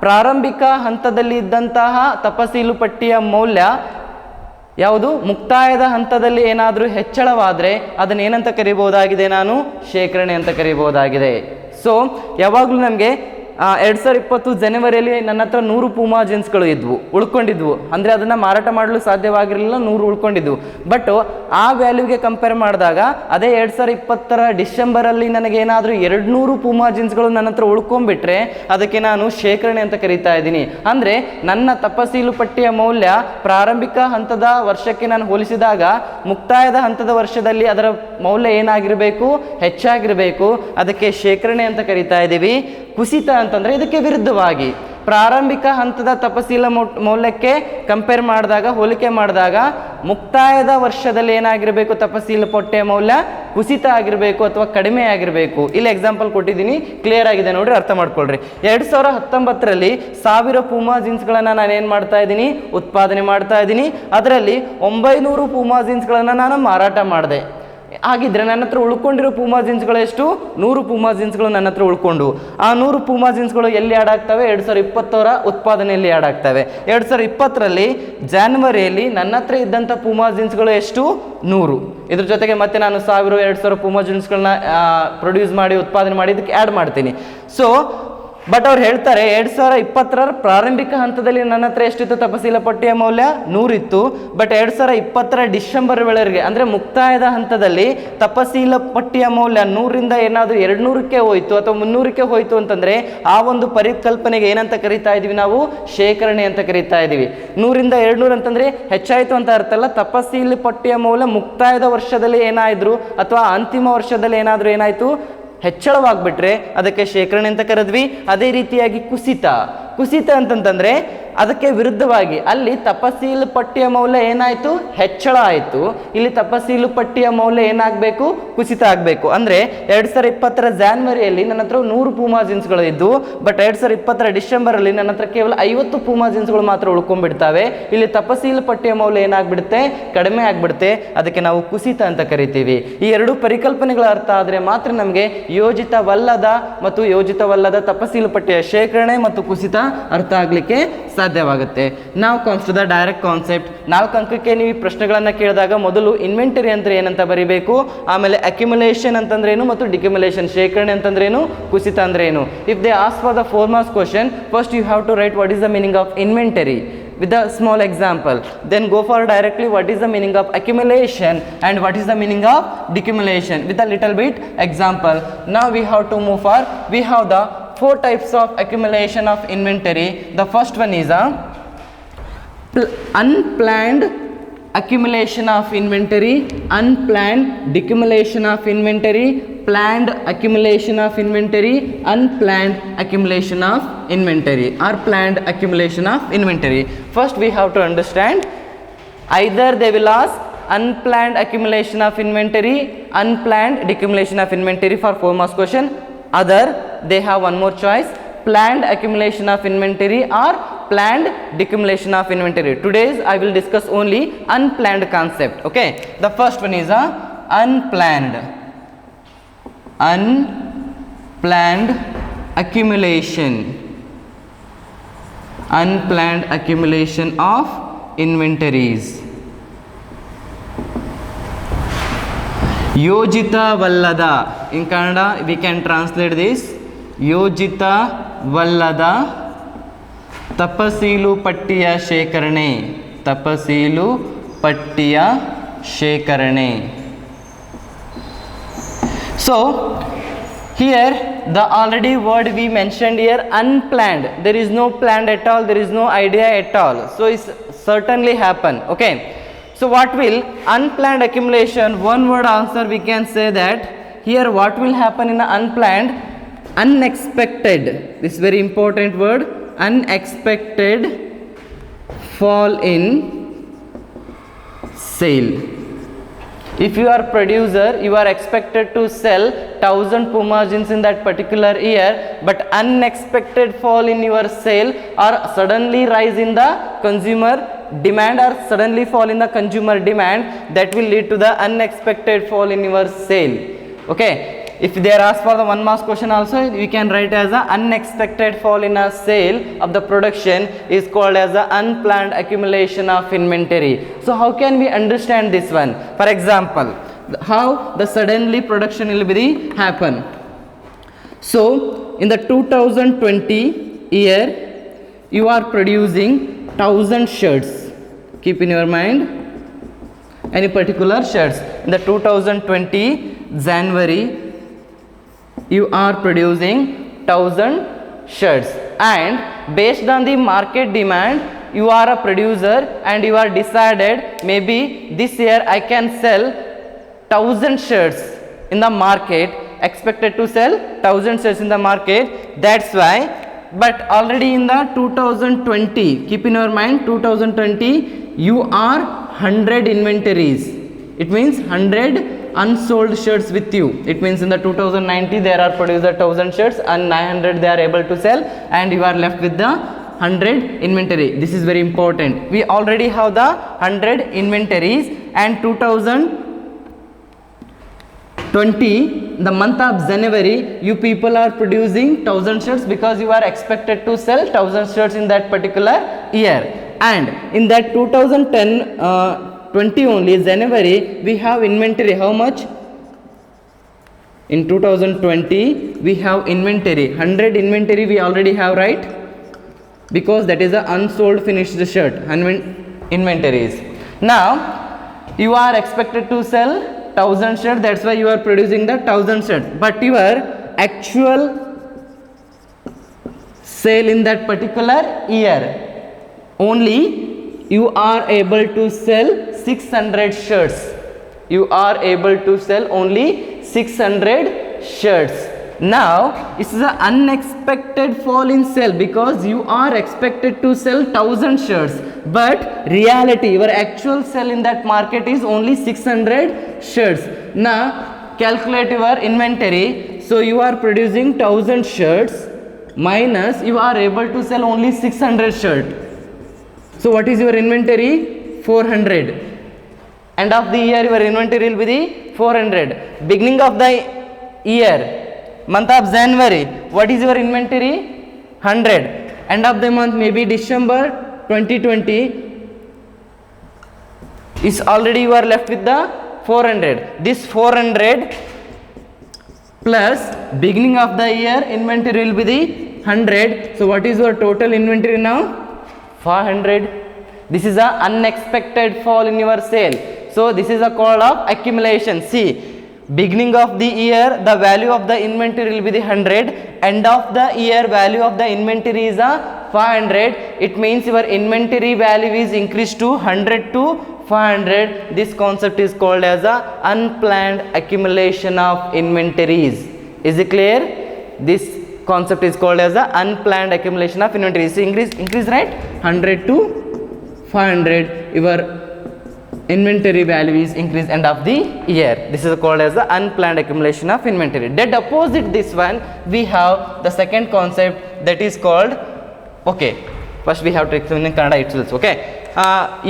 ಪ್ರಾರಂಭಿಕ ಹಂತದಲ್ಲಿ ಇದ್ದಂತಹ ತಪ್ಪಸೀಲು ಪಟ್ಟಿಯ ಮೌಲ್ಯ ಯಾವುದು, ಮುಕ್ತಾಯದ ಹಂತದಲ್ಲಿ ಏನಾದರೂ ಹೆಚ್ಚಳವಾದರೆ ಅದನ್ನು ಏನಂತ ಕರಿಬಹುದಾಗಿದೆ, ನಾನು ಶೇಖರಣೆ ಅಂತ ಕರಿಬಹುದಾಗಿದೆ. ಸೊ ಯಾವಾಗಲೂ ನಮಗೆ 2020 ಜನವರಿಯಲ್ಲಿ ನನ್ನ ಹತ್ರ 100 ಪೂಮಾ ಜೀನ್ಸ್ಗಳು ಇದ್ವು, ಉಳ್ಕೊಂಡಿದ್ವು. ಅಂದರೆ ಅದನ್ನು ಮಾರಾಟ ಮಾಡಲು ಸಾಧ್ಯವಾಗಿರಲಿಲ್ಲ, 100 ಉಳ್ಕೊಂಡಿದ್ವು. ಬಟ್ ಆ ವ್ಯಾಲ್ಯೂಗೆ ಕಂಪೇರ್ ಮಾಡಿದಾಗ ಅದೇ 2020 ಡಿಸೆಂಬರಲ್ಲಿ ನನಗೇನಾದರೂ 200 ಪೂಮಾ ಜೀನ್ಸ್ಗಳು ನನ್ನ ಹತ್ರ ಉಳ್ಕೊಂಡ್ಬಿಟ್ರೆ ಅದಕ್ಕೆ ನಾನು ಶೇಖರಣೆ ಅಂತ ಕರೀತಾ ಇದ್ದೀನಿ. ಅಂದರೆ ನನ್ನ ತಪಸೀಲು ಪಟ್ಟಿಯ ಮೌಲ್ಯ ಪ್ರಾರಂಭಿಕ ಹಂತದ ವರ್ಷಕ್ಕೆ ನಾನು ಹೋಲಿಸಿದಾಗ ಮುಕ್ತಾಯದ ಹಂತದ ವರ್ಷದಲ್ಲಿ ಅದರ ಮೌಲ್ಯ ಏನಾಗಿರಬೇಕು, ಹೆಚ್ಚಾಗಿರಬೇಕು. ಅದಕ್ಕೆ ಶೇಖರಣೆ ಅಂತ ಕರೀತಾ ಇದ್ದೀವಿ. ಕುಸಿತ ಅಂತಂದರೆ ಇದಕ್ಕೆ ವಿರುದ್ಧವಾಗಿ ಪ್ರಾರಂಭಿಕ ಹಂತದ ತಪಸೀಲ ಮೌಲ್ಯಕ್ಕೆ ಕಂಪೇರ್ ಮಾಡಿದಾಗ, ಹೋಲಿಕೆ ಮಾಡಿದಾಗ ಮುಕ್ತಾಯದ ವರ್ಷದಲ್ಲಿ ಏನಾಗಿರಬೇಕು, ತಪಸೀಲ ಪಟ್ಟಿಯ ಮೌಲ್ಯ ಕುಸಿತ ಆಗಿರಬೇಕು ಅಥವಾ ಕಡಿಮೆ ಆಗಿರಬೇಕು. ಇಲ್ಲಿ ಎಕ್ಸಾಂಪಲ್ ಕೊಟ್ಟಿದ್ದೀನಿ, ಕ್ಲಿಯರ್ ಆಗಿದೆ ನೋಡ್ರಿ, ಅರ್ಥ ಮಾಡ್ಕೊಳ್ರಿ. 2019ರಲ್ಲಿ 1000 ಪೂಮಾ ಜೀನ್ಸ್ಗಳನ್ನು ನಾನು ಏನು ಮಾಡ್ತಾ ಇದ್ದೀನಿ, ಉತ್ಪಾದನೆ ಮಾಡ್ತಾ ಇದ್ದೀನಿ. ಅದರಲ್ಲಿ 900 ಪೂಮಾ ಜೀನ್ಸ್ಗಳನ್ನು ನಾನು ಮಾರಾಟ ಮಾಡಿದೆ. ಹಾಗಿದ್ರೆ ನನ್ನ ಹತ್ರ ಉಳ್ಕೊಂಡಿರೋ ಪೂಮಾ ಜೀನ್ಸ್ಗಳು ಎಷ್ಟು, 100 ಪೂಮಾ ಜೀನ್ಸ್ಗಳು ನನ್ನ ಹತ್ರ ಉಳ್ಕೊಂಡು. ಆ 100 ಪೂಮಾ ಜೀನ್ಸ್ಗಳು ಎಲ್ಲಿ ಆ್ಯಡ್ ಆಗ್ತವೆ, 2020 ಉತ್ಪಾದನೆಯಲ್ಲಿ ಆ್ಯಡ್ ಆಗ್ತವೆ. 2020ರಲ್ಲಿ ಜಾನ್ವರಿಯಲ್ಲಿ ನನ್ನ ಹತ್ರ ಇದ್ದಂಥ ಪೂಮಾ ಜೀನ್ಸ್ಗಳು ಎಷ್ಟು, 100. ಇದ್ರ ಜೊತೆಗೆ ಮತ್ತೆ ನಾನು 1000-2000 ಪೂಮಾ ಜೀನ್ಸ್ಗಳನ್ನ ಪ್ರೊಡ್ಯೂಸ್ ಮಾಡಿ ಉತ್ಪಾದನೆ ಮಾಡಿ ಇದಕ್ಕೆ ಆ್ಯಡ್ ಮಾಡ್ತೀನಿ. ಸೊ ಬಟ್ ಅವ್ರು ಹೇಳ್ತಾರೆ 2020 ಪ್ರಾರಂಭಿಕ ಹಂತದಲ್ಲಿ ನನ್ನ ಹತ್ರ ಎಷ್ಟಿತ್ತು, ತಪಸೀಲ ಪಟ್ಟಿಯ ಮೌಲ್ಯ 100 ಇತ್ತು. ಬಟ್ 2020 ಡಿಸೆಂಬರ್ ವೇಳೆಗೆ ಅಂದರೆ ಮುಕ್ತಾಯದ ಹಂತದಲ್ಲಿ ತಪಸೀಲ ಪಟ್ಟಿಯ ಮೌಲ್ಯ 100ರಿಂದ ಏನಾದರೂ 200ಕ್ಕೆ ಹೋಯಿತು ಅಥವಾ 300ಕ್ಕೆ ಹೋಯಿತು ಅಂತಂದರೆ ಆ ಒಂದು ಪರಿಕಲ್ಪನೆಗೆ ಏನಂತ ಕರಿತಾ ಇದ್ದೀವಿ ನಾವು, ಶೇಖರಣೆ ಅಂತ ಕರಿತಾ ಇದ್ದೀವಿ. 100ರಿಂದ 200 ಅಂತಂದರೆ ಹೆಚ್ಚಾಯಿತು ಅಂತ ಅರ್ಥ ಅಲ್ಲ. ತಪಸೀಲ ಪಟ್ಟಿಯ ಮೌಲ್ಯ ಮುಕ್ತಾಯದ ವರ್ಷದಲ್ಲಿ ಏನಾಯಿದ್ರು ಅಥವಾ ಅಂತಿಮ ವರ್ಷದಲ್ಲಿ ಏನಾಯಿತು ಹೆಚ್ಚಳವಾಗ್ಬಿಟ್ರೆ ಅದಕ್ಕೆ ಶೇಖರಣೆ ಅಂತ ಕರೆದ್ವಿ. ಅದೇ ರೀತಿಯಾಗಿ ಕುಸಿತ ಅಂತಂತಂದರೆ ಅದಕ್ಕೆ ವಿರುದ್ಧವಾಗಿ ಅಲ್ಲಿ ತಪಸೀಲು ಪಟ್ಟಿಯ ಮೌಲ್ಯ ಏನಾಯಿತು, ಹೆಚ್ಚಳ ಆಯಿತು. ಇಲ್ಲಿ ತಪಸೀಲು ಪಟ್ಟಿಯ ಮೌಲ್ಯ ಏನಾಗಬೇಕು, ಕುಸಿತ ಆಗಬೇಕು. ಅಂದರೆ 2020 ಜಾನ್ವರಿಯಲ್ಲಿ ನನ್ನ ಹತ್ರ 100 ಪೂಮಾ ಜೀನ್ಸ್ಗಳು ಇದ್ದು, ಬಟ್ 2020 ಡಿಸೆಂಬರಲ್ಲಿ ನನ್ನ ಹತ್ರ ಕೇವಲ 50 ಪೂಮಾ ಜೀನ್ಸ್ಗಳು ಮಾತ್ರ ಉಳ್ಕೊಂಡ್ಬಿಡ್ತಾವೆ. ಇಲ್ಲಿ ತಪಸೀಲು ಪಟ್ಟಿಯ ಮೌಲ್ಯ ಏನಾಗ್ಬಿಡುತ್ತೆ, ಕಡಿಮೆ ಆಗಿಬಿಡುತ್ತೆ. ಅದಕ್ಕೆ ನಾವು ಕುಸಿತ ಅಂತ ಕರಿತೀವಿ. ಈ ಎರಡು ಪರಿಕಲ್ಪನೆಗಳ ಅರ್ಥ ಆದರೆ ಮಾತ್ರ ನಮಗೆ ಯೋಜಿತವಲ್ಲದ ಮತ್ತು ಯೋಜಿತವಲ್ಲದ ತಪಸೀಲು ಪಟ್ಟಿಯ ಶೇಖರಣೆ ಮತ್ತು ಕುಸಿತ ಅರ್ಥ ಆಗಲಿಕ್ಕೆ ಸಾಧ್ಯವಾಗುತ್ತೆ. ನಾವು comes to the direct concept. 4 ಅಂಕಕ್ಕೆ ನೀವು ಈ ಪ್ರಶ್ನೆಗಳನ್ನು ಕೇಳಿದಾಗ ಮೊದಲು ಇನ್ವೆಂಟರಿ ಅಂದರೆ ಏನಂತ ಬರೀಬೇಕು, ಆಮೇಲೆ ಅಕ್ಯುಮುಲೇಷನ್ ಅಂತಂದ್ರೇನು ಮತ್ತು ಡಿಕ್ಯುಮುಲೇಷನ್, ಶೇಖರಣೆ ಅಂತಂದ್ರೇನು, ಕುಸಿತ ಅಂದ್ರೇನು. If they ask for the 4 marks question, first you have to write what is the meaning of inventory with a small example, then go for directly what is the meaning of accumulation and what is the meaning of decumulation with a little bit example. Now we have to move for, we have the 4 types of accumulation of inventory. The first one is a unplanned accumulation of inventory, unplanned decumulation of inventory, planned accumulation of inventory, unplanned accumulation of inventory or planned accumulation of inventory. First we have to understand, either they will ask unplanned accumulation of inventory, unplanned decumulation of inventory for 4 marks question, other they have one more choice, planned accumulation of inventory or planned decumulation of inventory. Today's I will discuss only unplanned concept. Okay, the first one is a unplanned accumulation of inventories. Yojita Vallada, in Kannada we can translate this, Yojita Vallada Tapasilu Pattiya Shekarane. So here the already word we mentioned here, unplanned, there is no planned at all, there is no idea at all, so it's certainly happen. Okay, so what will unplanned accumulation, one word answer we can say that here what will happen in the unplanned, unexpected, this is very important word, unexpected fall in sale. If you are producer, you are expected to sell 1000 Puma jeans in that particular year, but unexpected fall in your sale or suddenly rise in the consumer demand or suddenly fall in the consumer demand, that will lead to the unexpected fall in your sale. Okay, if they are asked for the 1 marks question also, we can write as a unexpected fall in a sale of the production is called as the unplanned accumulation of inventory. So how can we understand this one? For example, how the suddenly production will be happen. So in the 2020 year you are producing 1000 shirts, keep in your mind any particular shirts. In the 2020 January you are producing 1000 shirts, and based on the market demand you are a producer and you are decided maybe this year I can sell 1000 shirts in the market, expected to sell 1000 shirts in the market, that's why. But already in the 2020, keep in your mind 2020 you are 100 inventories, it means 100 unsold shirts with you. It means in the 2090 there are produced 1000 shirts and 900 they are able to sell, and you are left with the 100 inventory. This is very important. We already have the 100 inventories, and 2020 the month of January you people are producing 1000 shirts because you are expected to sell 1000 shirts in that particular year. And in that 2020 only January we have inventory how much? In 2020 we have inventory 100 inventory we already have, right? Because that is a unsold finished shirt inventories. Now you are expected to sell 1000 shirts, that's why you are producing the 1000 shirts, but your actual sale in that particular year only you are able to sell 600 shirts. You are able to sell only 600 shirts. Now this is an unexpected fall in sale because you are expected to sell 1000 shirts, but reality your actual sale in that market is only 600 shirts. Now calculate your inventory. So you are producing 1000 shirts minus you are able to sell only 600 shirts. So what is your inventory? 400. End of the year your inventory will be the 400. Beginning of the year, month of January, what is your inventory? 100. End of the month maybe December 2020 is already you are left with the 400. This 400 plus beginning of the year inventory will be the 100. So what is your total inventory now? 500. This is a unexpected fall in your sale. So this is a call of accumulation. See, beginning of the year the value of the inventory will be the 100, end of the year value of the inventory is a 500. It means your inventory value is increased to 100 to 500. This concept is called as a unplanned accumulation of inventories. Is it clear? This concept is called as the unplanned accumulation of inventories. So increase right, 100 to 500 your inventory value is increased end of the year. This is called as the unplanned accumulation of inventory. Dead opposite this one, we have the second concept that is called, okay, first we have to explain in Kannada itself, okay.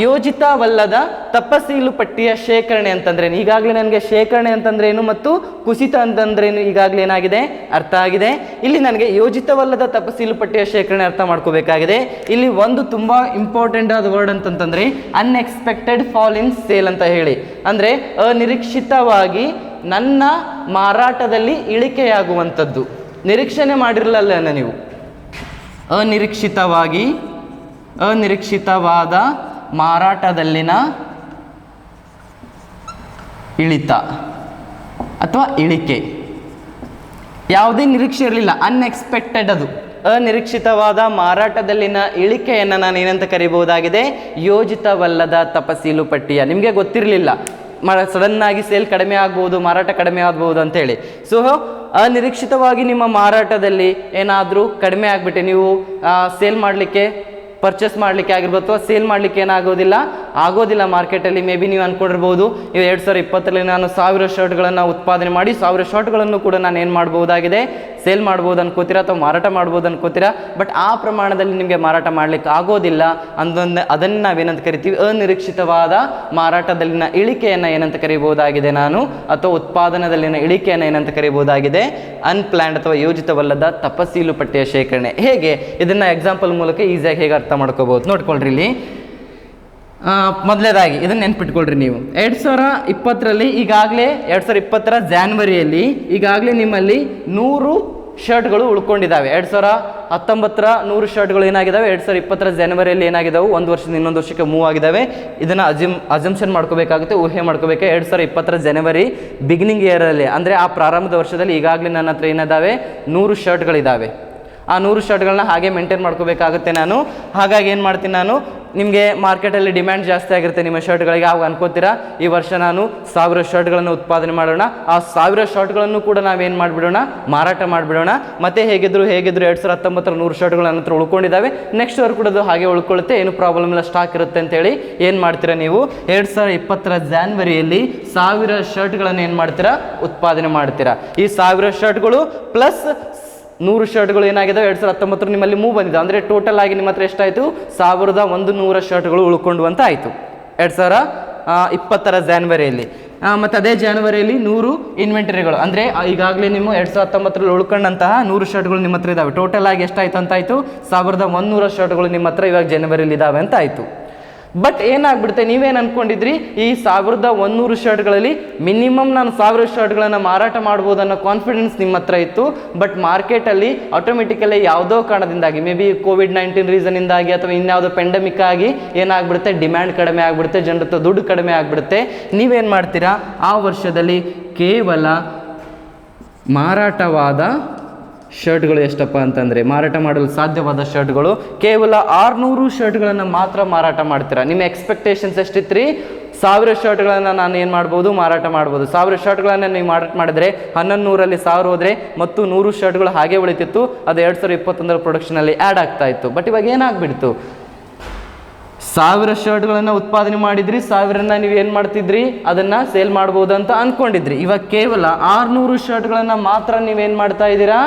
ಯೋಜಿತವಲ್ಲದ ತಪಸೀಲು ಪಟ್ಟಿಯ ಶೇಖರಣೆ ಅಂತಂದ್ರೆ, ಈಗಾಗಲೇ ನನಗೆ ಶೇಖರಣೆ ಅಂತಂದ್ರೇನು ಮತ್ತು ಕುಸಿತ ಅಂತಂದ್ರೇನು ಈಗಾಗಲೇ ಏನಾಗಿದೆ, ಅರ್ಥ ಆಗಿದೆ. ಇಲ್ಲಿ ನನಗೆ ಯೋಜಿತವಲ್ಲದ ತಪಸೀಲು ಪಟ್ಟಿಯ ಶೇಖರಣೆ ಅರ್ಥ ಮಾಡ್ಕೋಬೇಕಾಗಿದೆ. ಇಲ್ಲಿ ಒಂದು ತುಂಬಾ ಇಂಪಾರ್ಟೆಂಟ್ ಆದ ವರ್ಡ್ ಅಂತಂತಂದ್ರೆ ಅನ್ಎಕ್ಸ್ಪೆಕ್ಟೆಡ್ ಫಾಲ್ ಇನ್ ಸೇಲ್ ಅಂತ ಹೇಳಿ, ಅಂದ್ರೆ ಅನಿರೀಕ್ಷಿತವಾಗಿ ನನ್ನ ಮಾರಾಟದಲ್ಲಿ ಇಳಿಕೆಯಾಗುವಂಥದ್ದು. ನಿರೀಕ್ಷಣೆ ಮಾಡಿರಲಿಲ್ಲ ನೀವು, ಅನಿರೀಕ್ಷಿತವಾದ ಮಾರಾಟದಲ್ಲಿನ ಇಳಿತ ಅಥವಾ ಇಳಿಕೆ, ಯಾವುದೇ ನಿರೀಕ್ಷೆ ಇರಲಿಲ್ಲ, ಅನ್ಎಕ್ಸ್ಪೆಕ್ಟೆಡ್. ಅದು ಅನಿರೀಕ್ಷಿತವಾದ ಮಾರಾಟದಲ್ಲಿನ ಇಳಿಕೆಯನ್ನು ನಾನು ಏನಂತ ಕರಿಬಹುದಾಗಿದೆ, ಯೋಜಿತವಲ್ಲದ ತಪಸೀಲು ಪಟ್ಟಿಯ. ನಿಮಗೆ ಗೊತ್ತಿರಲಿಲ್ಲ, ಸಡನ್ ಆಗಿ ಸೇಲ್ ಕಡಿಮೆ ಆಗ್ಬೋದು, ಮಾರಾಟ ಕಡಿಮೆ ಆಗ್ಬೋದು ಅಂತೇಳಿ. ಸೊ ಅನಿರೀಕ್ಷಿತವಾಗಿ ನಿಮ್ಮ ಮಾರಾಟದಲ್ಲಿ ಏನಾದರೂ ಕಡಿಮೆ ಆಗಿಬಿಟ್ಟೆ, ನೀವು ಸೇಲ್ ಮಾಡಲಿಕ್ಕೆ, ಪರ್ಚೇಸ್ ಮಾಡಲಿಕ್ಕೆ ಆಗಿರ್ಬೋದು ಅಥವಾ ಸೇಲ್ ಮಾಡಲಿಕ್ಕೆ ಆಗೋದಿಲ್ಲ ಮಾರ್ಕೆಟಲ್ಲಿ. ಮೇ ಬಿ ನೀವು ಅಂದ್ಕೊಂಡಿರ್ಬೋದು, ಈಗ 2020ರಲ್ಲಿ ನಾನು 1000 ಶರ್ಟ್ಗಳನ್ನು ಉತ್ಪಾದನೆ ಮಾಡಿ 1000 ಶರ್ಟ್ಗಳನ್ನು ಕೂಡ ನಾನು ಏನು ಮಾಡ್ಬೋದಾಗಿದೆ, ಸೇಲ್ ಮಾಡ್ಬೋದು ಅನ್ಕೋತೀರಾ ಅಥವಾ ಮಾರಾಟ ಮಾಡ್ಬೋದು ಅನ್ಕೋತೀರಾ. ಬಟ್ ಆ ಪ್ರಮಾಣದಲ್ಲಿ ನಿಮಗೆ ಮಾರಾಟ ಮಾಡಲಿಕ್ಕೆ ಆಗೋದಿಲ್ಲ. ಅದನ್ನು ನಾವೇನಂತ ಕರಿತೀವಿ, ಅನಿರೀಕ್ಷಿತವಾದ ಮಾರಾಟದಲ್ಲಿನ ಇಳಿಕೆಯನ್ನು ಏನಂತ ಕರಿಬಹುದಾಗಿದೆ ನಾನು, ಅಥವಾ ಉತ್ಪಾದನದಲ್ಲಿನ ಇಳಿಕೆಯನ್ನು ಏನಂತ ಕರಿಬಹುದಾಗಿದೆ, ಅನ್ಪ್ಲಾನ್ಡ್ ಅಥವಾ ಯೋಜಿತವಲ್ಲದ ತಪಸೀಲು ಪಟ್ಟಿಯ ಶೇಖರಣೆ. ಹೇಗೆ ಇದನ್ನು ಎಕ್ಸಾಂಪಲ್ ಮೂಲಕ ಈಸಿಯಾಗಿ ಹೇಗೆ ಅರ್ಥ ಮಾಡ್ಕೋಬಹುದು ನೋಡ್ಕೊಳ್ರಿ. ಇಲ್ಲಿ ಮೊದಲೇದಾಗಿ ಇದನ್ನ ನೆನ್ಪಿಟ್ಕೊಳ್ರಿ ನೀವು. 2020ರಲ್ಲಿ ಈಗಾಗಲೇ 2020ರ ಜಾನ್ವರಿಯಲ್ಲಿ ಈಗಾಗಲೇ ನಿಮ್ಮಲ್ಲಿ 100 ಶರ್ಟ್ಗಳು ಉಳ್ಕೊಂಡಿದ್ದಾವೆ. 2019ರ 100 ಶರ್ಟ್ಗಳು ಏನಾಗಿದ್ದಾವೆ, 2020ರ ಜನವರಿಯಲ್ಲಿ ಏನಾಗಿದ್ದಾವೆ, ಒಂದು ವರ್ಷದಿಂದ ಇನ್ನೊಂದು ವರ್ಷಕ್ಕೆ ಮೂವ್ ಆಗಿದ್ದಾವೆ. ಇದನ್ನು ಅಜಂಪ್ಷನ್ ಮಾಡ್ಕೋಬೇಕಾಗುತ್ತೆ, ಊಹೆ ಮಾಡ್ಕೋಬೇಕು. 2020ರ ಜನವರಿ ಬಿಗಿನಿಂಗ್ ಇಯರಲ್ಲಿ, ಅಂದರೆ ಆ ಪ್ರಾರಂಭದ ವರ್ಷದಲ್ಲಿ ಈಗಾಗಲೇ ನನ್ನ ಹತ್ರ ಏನಿದ್ದಾವೆ 100 ಶರ್ಟ್ಗಳಿದ್ದಾವೆ. ಆ 100 ಶರ್ಟ್ಗಳನ್ನ ಹಾಗೆ ಮೇಂಟೈನ್ ಮಾಡ್ಕೋಬೇಕಾಗುತ್ತೆ ನಾನು. ಹಾಗಾಗಿ ಏನು ಮಾಡ್ತೀನಿ ನಾನು, ನಿಮಗೆ ಮಾರ್ಕೆಟಲ್ಲಿ ಡಿಮ್ಯಾಂಡ್ ಜಾಸ್ತಿ ಆಗಿರುತ್ತೆ ನಿಮ್ಮ ಶರ್ಟ್ಗಳಿಗೆ. ಆವಾಗ ಅನ್ಕೋತೀರಾ ಈ ವರ್ಷ ನಾನು 1000 ಶರ್ಟ್ಗಳನ್ನು ಉತ್ಪಾದನೆ ಮಾಡೋಣ, ಆ 1000 ಶರ್ಟ್ಗಳನ್ನು ಕೂಡ ನಾವೇನು ಮಾಡಿಬಿಡೋಣ, ಮಾರಾಟ ಮಾಡಿಬಿಡೋಣ. ಮತ್ತೆ ಹೇಗಿದ್ರು 2019ರ 100 ಶರ್ಟ್ಗಳು ನನ್ನ ಹತ್ರ ಉಳ್ಕೊಂಡಿದ್ದಾವೆ, ನೆಕ್ಸ್ಟ್ ಇಯರ್ ಕೂಡ ಅದು ಹಾಗೆ ಉಳ್ಕೊಳ್ಳುತ್ತೆ, ಏನು ಪ್ರಾಬ್ಲಮ್ ಇಲ್ಲ, ಸ್ಟಾಕ್ ಇರುತ್ತೆ ಅಂತೇಳಿ ಏನು ಮಾಡ್ತೀರಾ ನೀವು, 2020ರ ಜಾನ್ವರಿಯಲ್ಲಿ 1000 ಶರ್ಟ್ಗಳನ್ನು ಏನು ಮಾಡ್ತೀರಾ, ಉತ್ಪಾದನೆ ಮಾಡ್ತೀರಾ. ಈ 1000 ಶರ್ಟ್ಗಳು ಪ್ಲಸ್ 100 ಶರ್ಟ್ಗಳು ಏನಾಗಿದ್ದಾವೆ 2019 ನಿಮ್ಮಲ್ಲಿ ಮೂವ್ ಬಂದಿದೆ. ಅಂದರೆ ಟೋಟಲ್ ಆಗಿ ನಿಮ್ಮ ಹತ್ರ ಎಷ್ಟಾಯಿತು, 1100 ಶರ್ಟ್ಗಳು ಉಳ್ಕೊಂಡು ಅಂತ ಆಯಿತು 2020ರ ಜಾನ್ವರಿಯಲ್ಲಿ. ಮತ್ತು ಅದೇ ಜಾನ್ವರಿಯಲ್ಲಿ 100 ಇನ್ವೆಂಟರಿಗಳು, ಅಂದರೆ ಈಗಾಗಲೇ ನಿಮ್ಮ 2019ರಲ್ಲಿ ಉಳ್ಕೊಂಡಂತಹ 100 ಶರ್ಟ್ಗಳು ನಿಮ್ಮ ಹತ್ರ ಇದ್ದಾವೆ. ಟೋಟಲ್ ಆಗಿ ಎಷ್ಟಾಯಿತು ಅಂತ ಆಯಿತು, 1100 ಶರ್ಟ್ಗಳು ನಿಮ್ಮ ಹತ್ರ ಇವಾಗ ಜನವರಿಯಲ್ಲಿ ಇದ್ದಾವೆ ಅಂತ ಆಯಿತು. ಬಟ್ ಏನಾಗ್ಬಿಡುತ್ತೆ, ನೀವೇನು ಅಂದ್ಕೊಂಡಿದ್ರಿ, ಈ 1100 ಶರ್ಟ್ಗಳಲ್ಲಿ ಮಿನಿಮಮ್ ನಾನು 1000 ಶರ್ಟ್ಗಳನ್ನು ಮಾರಾಟ ಮಾಡ್ಬೋದು ಅನ್ನೋ ಕಾನ್ಫಿಡೆನ್ಸ್ ನಿಮ್ಮ ಹತ್ರ ಇತ್ತು. ಬಟ್ ಮಾರ್ಕೆಟಲ್ಲಿ ಆಟೋಮೆಟಿಕಲಿ ಯಾವುದೋ ಕಾರಣದಿಂದಾಗಿ, ಮೇ ಬಿ ಕೋವಿಡ್-19 ರೀಸನಿಂದಾಗಿ ಅಥವಾ ಇನ್ಯಾವುದೋ ಪೆಂಡಮಿಕ್ ಆಗಿ ಏನಾಗ್ಬಿಡುತ್ತೆ, ಡಿಮ್ಯಾಂಡ್ ಕಡಿಮೆ ಆಗಿಬಿಡುತ್ತೆ, ಜನರ ಹತ್ರ ದುಡ್ಡು ಕಡಿಮೆ ಆಗಿಬಿಡುತ್ತೆ. ನೀವೇನು ಮಾಡ್ತೀರಾ, ಆ ವರ್ಷದಲ್ಲಿ ಕೇವಲ ಮಾರಾಟವಾದ ಶರ್ಟ್ಗಳು ಎಷ್ಟಪ್ಪ ಅಂತಂದರೆ, ಮಾರಾಟ ಮಾಡಲು ಸಾಧ್ಯವಾದ ಶರ್ಟ್ಗಳು ಕೇವಲ 600 ಶರ್ಟ್ಗಳನ್ನು ಮಾತ್ರ ಮಾರಾಟ ಮಾಡ್ತೀರಾ. ನಿಮ್ಮ ಎಕ್ಸ್ಪೆಕ್ಟೇಷನ್ಸ್ ಎಷ್ಟಿತ್ತು ರೀ, 1000 ಶರ್ಟ್ಗಳನ್ನು ನಾನು ಏನು ಮಾಡ್ಬೋದು, ಮಾರಾಟ ಮಾಡ್ಬೋದು. 1000 ಶರ್ಟ್ಗಳನ್ನು ನೀವು ಮಾರಾಟ ಮಾಡಿದರೆ 1100ರಲ್ಲಿ 1000 ಹೋದರೆ ಮತ್ತು 100 ಶರ್ಟ್ಗಳು ಹಾಗೆ ಉಳಿತಿತ್ತು. ಅದು 2021ರ ಪ್ರೊಡಕ್ಷನಲ್ಲಿ ಆ್ಯಡ್ ಆಗ್ತಾ ಇತ್ತು. ಬಟ್ ಇವಾಗ ಏನಾಗ್ಬಿಡ್ತು, 1000 ಶರ್ಟ್ಗಳನ್ನು ಉತ್ಪಾದನೆ ಮಾಡಿದ್ರಿ, 1000ನ್ನ ನೀವು ಏನು ಮಾಡ್ತಿದ್ರಿ, ಅದನ್ನು ಸೇಲ್ ಮಾಡ್ಬೋದು ಅಂತ ಅಂದ್ಕೊಂಡಿದ್ರಿ. ಇವಾಗ ಕೇವಲ 600 ಶರ್ಟ್ಗಳನ್ನು ಮಾತ್ರ ನೀವೇನು ಮಾಡ್ತಾ ಇದ್ದೀರಾ,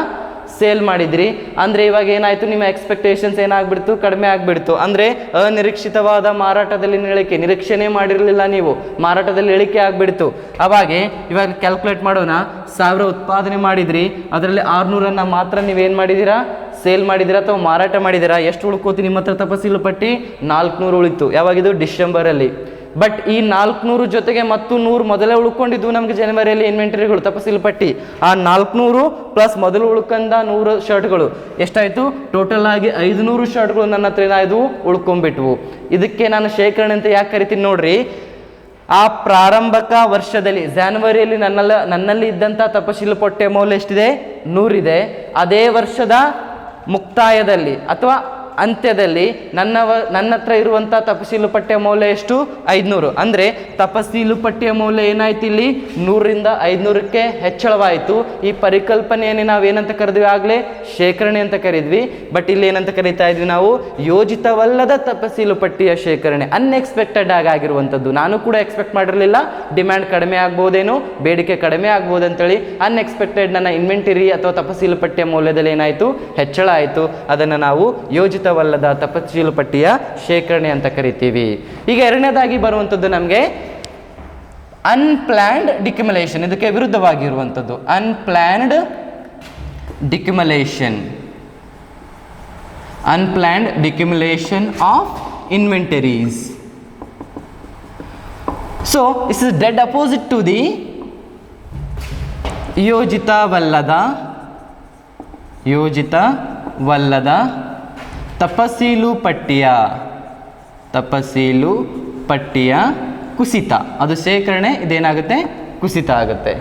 ಸೇಲ್ ಮಾಡಿದ್ರಿ. ಅಂದರೆ ಇವಾಗ ಏನಾಯಿತು, ನಿಮ್ಮ ಎಕ್ಸ್ಪೆಕ್ಟೇಷನ್ಸ್ ಏನಾಗ್ಬಿಡ್ತು, ಕಡಿಮೆ ಆಗಿಬಿಡ್ತು. ಅಂದರೆ ಅನಿರೀಕ್ಷಿತವಾದ ಮಾರಾಟದಲ್ಲಿ ಇಳಿಕೆ, ನಿರೀಕ್ಷಣೆ ಮಾಡಿರಲಿಲ್ಲ ನೀವು, ಮಾರಾಟದಲ್ಲಿ ಇಳಿಕೆ ಆಗಿಬಿಡ್ತು. ಅವಾಗೆ ಇವಾಗ ಕ್ಯಾಲ್ಕುಲೇಟ್ ಮಾಡೋಣ, 1000 ಉತ್ಪಾದನೆ ಮಾಡಿದ್ರಿ, ಅದರಲ್ಲಿ 600ನ್ನು ಮಾತ್ರ ನೀವೇನು ಮಾಡಿದ್ದೀರಾ, ಸೇಲ್ ಮಾಡಿದ್ದೀರಾ ಅಥವಾ ಮಾರಾಟ ಮಾಡಿದ್ದೀರಾ. ಎಷ್ಟು ಉಳ್ಕೋತಿ ನಿಮ್ಮ ಹತ್ರ ತಪಸೀಲು ಪಟ್ಟಿ, 400 ಉಳಿತು. ಯಾವಾಗಿದು, ಡಿಸೆಂಬರಲ್ಲಿ. ಬಟ್ ಈ 400 ಜೊತೆಗೆ ಮತ್ತು 100 ಮೊದಲೇ ಉಳ್ಕೊಂಡಿದ್ದು ನಮಗೆ ಜನವರಿಯಲ್ಲಿ ಇನ್ವೆಂಟರಿಗಳು, ತಪಸೀಲು ಪಟ್ಟಿ. ಆ 400 ಪ್ಲಸ್ ಮೊದಲು ಉಳ್ಕೊಂಡ 100 ಶರ್ಟ್ಗಳು ಎಷ್ಟಾಯಿತು, ಟೋಟಲ್ ಆಗಿ 500 ಶರ್ಟ್ಗಳು ನನ್ನ ಹತ್ರ ಏನಾಯಿತು, ಉಳ್ಕೊಂಡ್ಬಿಟ್ವು. ಇದಕ್ಕೆ ನಾನು ಶೇಖರಣೆ ಅಂತ ಯಾಕೆ ಕರಿತೀನಿ ನೋಡ್ರಿ. ಆ ಪ್ರಾರಂಭಕ ವರ್ಷದಲ್ಲಿ ಜಾನ್ವರಿಯಲ್ಲಿ ನನ್ನಲ್ಲಿ ಇದ್ದಂಥ ತಪಶೀಲು ಪಟ್ಟಿಯ ಮೌಲ್ಯ ಎಷ್ಟಿದೆ, 100 ಇದೆ. ಅದೇ ವರ್ಷದ ಮುಕ್ತಾಯದಲ್ಲಿ ಅಥವಾ ಅಂತ್ಯದಲ್ಲಿ ನನ್ನ ಹತ್ರ ಇರುವಂಥ ತಪಶೀಲು ಪಟ್ಟಿಯ ಮೌಲ್ಯ ಎಷ್ಟು? 500. ಅಂದರೆ ತಪಶೀಲು ಪಟ್ಟಿಯ ಮೌಲ್ಯ ಏನಾಯ್ತು ಇಲ್ಲಿ 100ರಿಂದ 500ಕ್ಕೆ ಹೆಚ್ಚಳವಾಯಿತು. ಈ ಪರಿಕಲ್ಪನೆಯನ್ನು ನಾವು ಏನಂತ ಕರೆದ್ವಿ? ಆಗಲೇ ಶೇಖರಣೆ ಅಂತ ಕರೆದ್ವಿ. ಬಟ್ ಇಲ್ಲಿ ಏನಂತ ಕರೀತಾ ಇದ್ವಿ ನಾವು? ಯೋಜಿತವಲ್ಲದ ತಪಶೀಲು ಪಟ್ಟಿಯ ಶೇಖರಣೆ. ಅನ್ಎಕ್ಸ್ಪೆಕ್ಟೆಡ್ ಆಗಿರುವಂಥದ್ದು. ನಾನು ಕೂಡ ಎಕ್ಸ್ಪೆಕ್ಟ್ ಮಾಡಿರಲಿಲ್ಲ ಡಿಮ್ಯಾಂಡ್ ಕಡಿಮೆ ಆಗ್ಬೋದೇನೋ, ಬೇಡಿಕೆ ಕಡಿಮೆ ಆಗ್ಬೋದು ಅಂತೇಳಿ. ಅನ್ಎಕ್ಸ್ಪೆಕ್ಟೆಡ್ ನನ್ನ ಇನ್ವೆಂಟರಿ ಅಥವಾ ತಪಶೀಲು ಪಟ್ಟಿಯ ಮೌಲ್ಯದಲ್ಲಿ ಏನಾಯಿತು? ಹೆಚ್ಚಳ ಆಯಿತು. ಅದನ್ನು ನಾವು ಯೋಜಿತವಲ್ಲದ ತಪಶೀಲು ಪಟ್ಟಿಯ ಶೇಖರಣೆ ಅಂತ ಕರಿತೀವಿ. ಈಗ ಎರಡನೇದಾಗಿ ಬರುವಂಥದ್ದು ನಮಗೆ ಅನ್ಪ್ಲ್ಯಾನ್ಡ್ ಡಿಕ್ಯುಮುಲೇಷನ್. ಇದಕ್ಕೆ ವಿರುದ್ಧವಾಗಿರುವಂಥದ್ದು unplanned decumulation. Unplanned decumulation of inventories. So is is dead opposite to the ಯೋಜಿತವಲ್ಲದ ತಪಶೀಲು ಪಟ್ಟಿಯ ಕುಸಿತ. ಅದು ಶೇಖರಣೆ, ಇದೇನಾಗುತ್ತೆ? ಕುಸಿತ ಆಗುತ್ತೆ.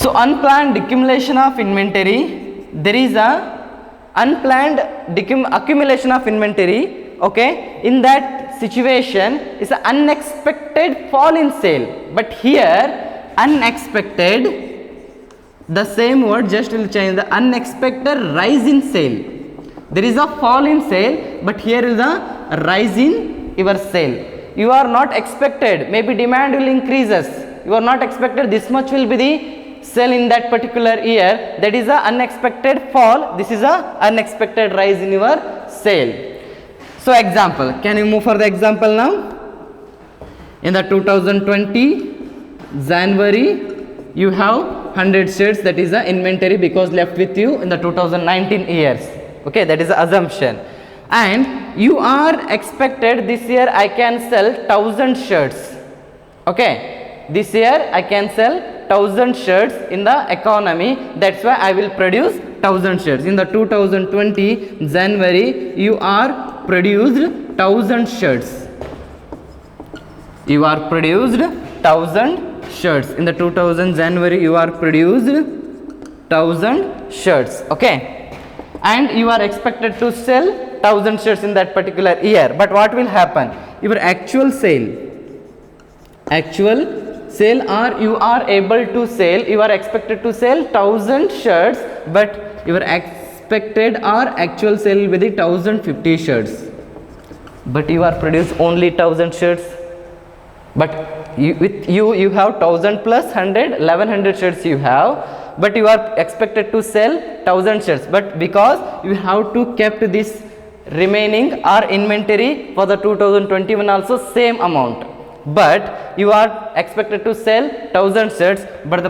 So unplanned decumulation of inventory, there is a unplanned accumulation of inventory. Okay, in that situation is an unexpected fall in sale. But here unexpected, the same word, just will change the unexpected rise in sale. There is a fall in sale, but here is a rise in your sale. You are not expected, maybe demand will increases, you are not expected this much will be the sale in that particular year. That is a unexpected fall. This is a unexpected rise in your sale. So example, can you move for the example now? In the 2020 January you have 100 shares, that is the inventory because left with you in the 2019 years. Okay, that is the assumption. And you are expected this year I can sell 1000 shirts. Okay, this year I can sell 1000 shirts in the economy. That's why I will produce 1000 shirts. In the 2020 January you are produced 1000 shirts. You are produced 1000 shirts. In the 2000 January you are produced 1000 shirts. Okay, and you are expected to sell 1000 shirts in that particular year. But what will happen? Your actual sale or you are able to sell, you are expected to sell 1000 shirts, but your expected or actual sale will be the 1050 shirts. But you are produced only 1000 shirts. But you have 1000 plus 100, 1100 shirts you have, but you are expected to sell 1000 shirts. But because you have to kept this remaining or inventory for the 2021 also same amount, but you are expected to sell 1000 shirts, but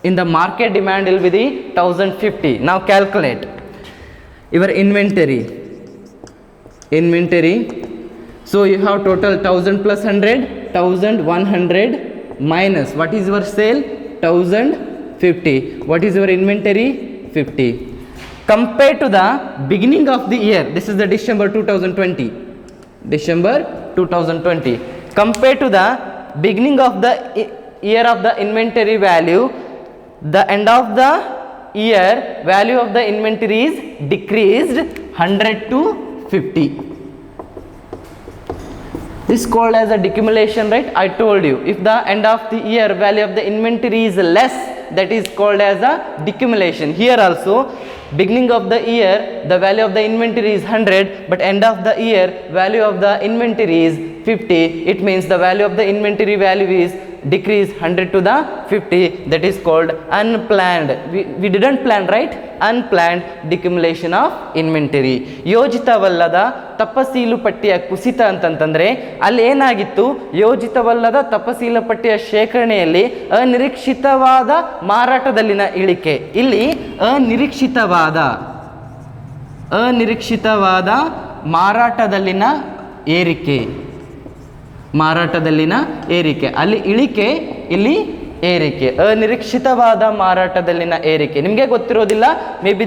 in the market demand will be the 1050. Now calculate your inventory. So you have total 1000 plus 100, 1100 minus what is your sale? 1050. What is your inventory? 50. Compared to the beginning of the year, this is the December 2020. Compared to the beginning of the year of the inventory value, the end of the year value of the inventory is decreased 100 to 50. This is called as a decumulation, right? I told you, if the end of the year value of the inventory is less, that is called as a decumulation. Here also, beginning of the year the value of the inventory is 100, but end of the year value of the inventory is 50. It means the value of the inventory value is decreased 100 to the 50. That is called unplanned. We didn't plan, right? Unplanned decumulation of inventory. ಯೋಜಿತವಲ್ಲದ ತಪಶೀಲು ಪಟ್ಟಿಯ ಕುಸಿತ ಅಂತಂತಂದ್ರೆ ಅಲ್ಲಿ ಏನಾಗಿತ್ತು? ಯೋಜಿತವಲ್ಲದ ತಪಶೀಲು ಪಟ್ಟಿಯ ಶೇಖರಣೆಯಲ್ಲಿ ಅನಿರೀಕ್ಷಿತವಾದ ಮಾರಾಟದಲ್ಲಿನ ಇಳಿಕೆ. ಇಲ್ಲಿ ಅನಿರೀಕ್ಷಿತವಾದ ಮಾರಾಟದಲ್ಲಿನ ಏರಿಕೆ. ಅಲ್ಲಿ ಇಳಿಕೆ, ಇಲ್ಲಿ ಏರಿಕೆ. ಅನಿರೀಕ್ಷಿತವಾದ ಮಾರಾಟದಲ್ಲಿನ ಏರಿಕೆ. ನಿಮಗೆ ಗೊತ್ತಿರೋದಿಲ್ಲ, ಮೇ ಬಿ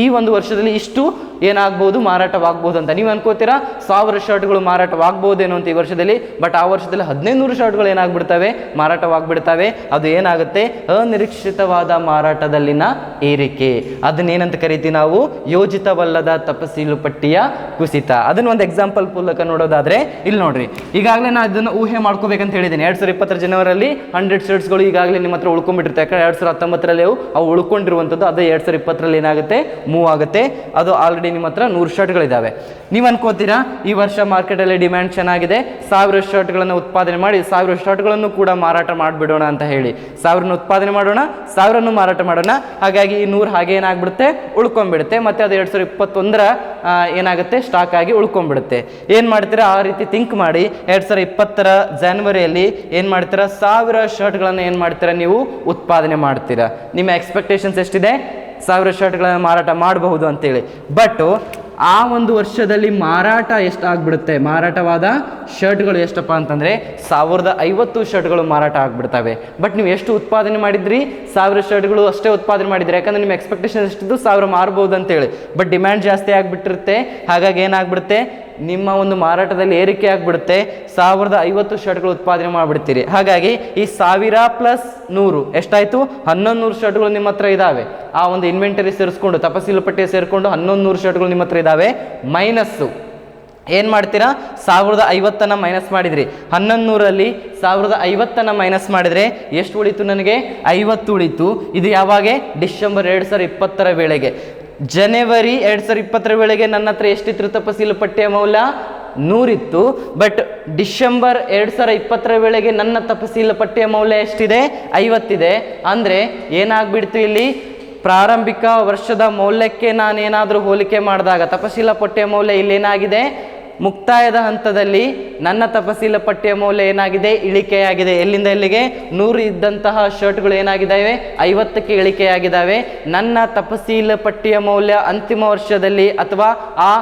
ಈ ಒಂದು ವರ್ಷದಲ್ಲಿ ಇಷ್ಟು ಏನಾಗ್ಬೋದು, ಮಾರಾಟವಾಗ್ಬೋದು ಅಂತ. ನೀವು ಅನ್ಕೋತೀರಾ 1000 ಶರ್ಟ್ಗಳು ಮಾರಾಟವಾಗ್ಬೋದೇನೋ ಅಂತ ಈ ವರ್ಷದಲ್ಲಿ, ಬಟ್ ಆ ವರ್ಷದಲ್ಲಿ 1500 ಶರ್ಟ್ಗಳು ಏನಾಗ್ಬಿಡ್ತವೆ, ಮಾರಾಟವಾಗ್ಬಿಡ್ತವೆ. ಅದು ಏನಾಗುತ್ತೆ, ಅನಿರೀಕ್ಷಿತವಾದ ಮಾರಾಟದಲ್ಲಿನ ಏರಿಕೆ. ಅದನ್ನೇನಂತ ಕರಿತೀವಿ ನಾವು, ಯೋಜಿತವಲ್ಲದ ತಪಸೀಲು ಪಟ್ಟಿಯ ಕುಸಿತ. ಅದನ್ನ ಒಂದು ಎಕ್ಸಾಂಪಲ್ ಮೂಲಕ ನೋಡೋದಾದ್ರೆ ಇಲ್ಲಿ ನೋಡ್ರಿ, ಈಗಾಗಲೇ ನಾನು ಇದನ್ನು ಊಹೆ ಮಾಡ್ಕೋಬೇಕಂತ ಹೇಳಿದ್ದೀನಿ. 2020 ಜನವರಿಯಲ್ಲಿ 100 ಶರ್ಟ್ಸ್ಗಳು ಈಗಾಗಲೇ ನಿಮ್ಮ ಹತ್ರ ಉಳ್ಕೊಂಡ್ಬಿಟ್ಟಿರುತ್ತೆ. ಯಾಕಂದ್ರೆ 2019ರಲ್ಲಿ ಅವು ಉಳ್ಕೊಂಡಿರುವಂಥದ್ದು, ಅದೇ 2020ರಲ್ಲಿ ಏನಾಗುತ್ತೆ, ಮೂವ್ ಆಗುತ್ತೆ. ಅದು ಆಲ್ರೆಡಿ ನಿಮ್ಮ ಹತ್ರ 100 ಶರ್ಟ್ಗಳಿದ್ದಾವೆ. ನೀವು ಅನ್ಕೋತೀರಾ ಈ ವರ್ಷ ಮಾರ್ಕೆಟಲ್ಲಿ ಡಿಮ್ಯಾಂಡ್ ಚೆನ್ನಾಗಿದೆ, 1000 ಶರ್ಟ್ಗಳನ್ನು ಉತ್ಪಾದನೆ ಮಾಡಿ 1000 ಶರ್ಟ್ಗಳನ್ನು ಕೂಡ ಮಾರಾಟ ಮಾಡಿಬಿಡೋಣ ಅಂತ ಹೇಳಿ 1000 ಉತ್ಪಾದನೆ ಮಾಡೋಣ, 1000 ಮಾರಾಟ ಮಾಡೋಣ. ಹಾಗಾಗಿ ಈ 100 ಹಾಗೆ ಏನಾಗ್ಬಿಡುತ್ತೆ, ಉಳ್ಕೊಂಡ್ಬಿಡುತ್ತೆ. ಮತ್ತೆ ಅದು 2021ರ ಏನಾಗುತ್ತೆ, ಸ್ಟಾಕ್ ಆಗಿ ಉಳ್ಕೊಂಡ್ಬಿಡುತ್ತೆ. ಏನು ಮಾಡ್ತೀರಾ, ಆ ರೀತಿ ಥಿಂಕ್ ಮಾಡಿ 2020ರ ಜನವರಿಯಲ್ಲಿ ಏನು ಮಾಡ್ತೀರಾ, 1000 ಶರ್ಟ್ಗಳನ್ನು ಏನು ಮಾಡ್ತೀರಾ, ನೀವು ಉತ್ಪಾದನೆ ಮಾಡ್ತೀರಾ. ನಿಮ್ಮ ಎಕ್ಸ್ಪೆಕ್ಟೇಷನ್ಸ್ ಎಷ್ಟಿದೆ, 1000 ಶರ್ಟ್ಗಳನ್ನು ಮಾರಾಟ ಮಾಡಬಹುದು ಅಂತೇಳಿ. ಬಟ್ ಆ ಒಂದು ವರ್ಷದಲ್ಲಿ ಮಾರಾಟ ಎಷ್ಟಾಗ್ಬಿಡುತ್ತೆ, ಮಾರಾಟವಾದ ಶರ್ಟ್ಗಳು ಎಷ್ಟಪ್ಪ ಅಂತಂದರೆ 1050 ಶರ್ಟ್ಗಳು ಮಾರಾಟ ಆಗಿಬಿಡ್ತವೆ. ಬಟ್ ನೀವು ಎಷ್ಟು ಉತ್ಪಾದನೆ ಮಾಡಿದ್ರಿ, 1000 ಶರ್ಟ್ಗಳು ಅಷ್ಟೇ ಉತ್ಪಾದನೆ ಮಾಡಿದ್ರಿ. ಯಾಕಂದರೆ ನಿಮ್ಮ ಎಕ್ಸ್ಪೆಕ್ಟೇಷನ್ ಎಷ್ಟಿದ್ದು 1000 ಮಾರ್ಬೋದು ಅಂತೇಳಿ. ಬಟ್ ಡಿಮ್ಯಾಂಡ್ ಜಾಸ್ತಿ ಆಗಿಬಿಟ್ಟಿರುತ್ತೆ. ಹಾಗಾಗಿ ಏನಾಗ್ಬಿಡುತ್ತೆ, ನಿಮ್ಮ ಒಂದು ಮಾರಾಟದಲ್ಲಿ ಏರಿಕೆ ಆಗಿಬಿಡುತ್ತೆ. 1050 ಶರ್ಟ್ಗಳು ಉತ್ಪಾದನೆ ಮಾಡಿಬಿಡ್ತೀರಿ. ಹಾಗಾಗಿ ಈ 1000 + 100 ಎಷ್ಟಾಯಿತು, 1100 ಶರ್ಟ್ಗಳು ನಿಮ್ಮ ಹತ್ರ ಇದ್ದಾವೆ. ಆ ಒಂದು ಇನ್ವೆಂಟರಿ ಸೇರಿಸ್ಕೊಂಡು, ತಪಸೀಲು ಪಟ್ಟಿಯ ಸೇರಿಕೊಂಡು 1100 ಶರ್ಟ್ಗಳು ನಿಮ್ಮ ಹತ್ರ ಇದ್ದಾವೆ. ಮೈನಸ್ಸು ಏನು ಮಾಡ್ತೀರಾ, 1050 ಮೈನಸ್ ಮಾಡಿದ್ರಿ. 1100ರಲ್ಲಿ 1050 ಮೈನಸ್ ಮಾಡಿದರೆ ಎಷ್ಟು ಉಳಿತು, ನನಗೆ 50 ಉಳಿತು. ಇದು ಯಾವಾಗ, ಡಿಸೆಂಬರ್ 2020ರ ವೇಳೆಗೆ. ಜನವರಿ 2020ರ ವೇಳೆಗೆ ನನ್ನ ಹತ್ರ ಎಷ್ಟಿತ್ತು ತಪಸೀಲು ಪಟ್ಟಿಯ ಮೌಲ್ಯ, 100 ಇತ್ತು. ಬಟ್ ಡಿಸೆಂಬರ್ 2020ರ ವೇಳೆಗೆ ನನ್ನ ತಪಸೀಲು ಪಟ್ಟಿಯ ಮೌಲ್ಯ ಎಷ್ಟಿದೆ, 50 ಇದೆ. ಅಂದರೆ ಏನಾಗ್ಬಿಡ್ತು, ಇಲ್ಲಿ ಪ್ರಾರಂಭಿಕ ವರ್ಷದ ಮೌಲ್ಯಕ್ಕೆ ನಾನೇನಾದರೂ ಹೋಲಿಕೆ ಮಾಡಿದಾಗ ತಪಸೀಲ ಪಟ್ಟಿಯ ಮೌಲ್ಯ ಇಲ್ಲೇನಾಗಿದೆ, ಮುಕ್ತಾಯದ ಹಂತದಲ್ಲಿ ನನ್ನ ತಪಸೀಲ ಪಟ್ಟಿಯ ಮೌಲ್ಯ ಏನಾಗಿದೆ, ಇಳಿಕೆಯಾಗಿದೆ. ಎಲ್ಲಿಂದ ಎಲ್ಲಿಗೆ, 100 ಇದ್ದಂತಹ ಶರ್ಟ್ಗಳು ಏನಾಗಿದ್ದಾವೆ, 50ಕ್ಕೆ ಇಳಿಕೆಯಾಗಿದ್ದಾವೆ. ನನ್ನ ತಪಸೀಲ ಪಟ್ಟಿಯ ಮೌಲ್ಯ ಅಂತಿಮ ವರ್ಷದಲ್ಲಿ ಅಥವಾ ಆ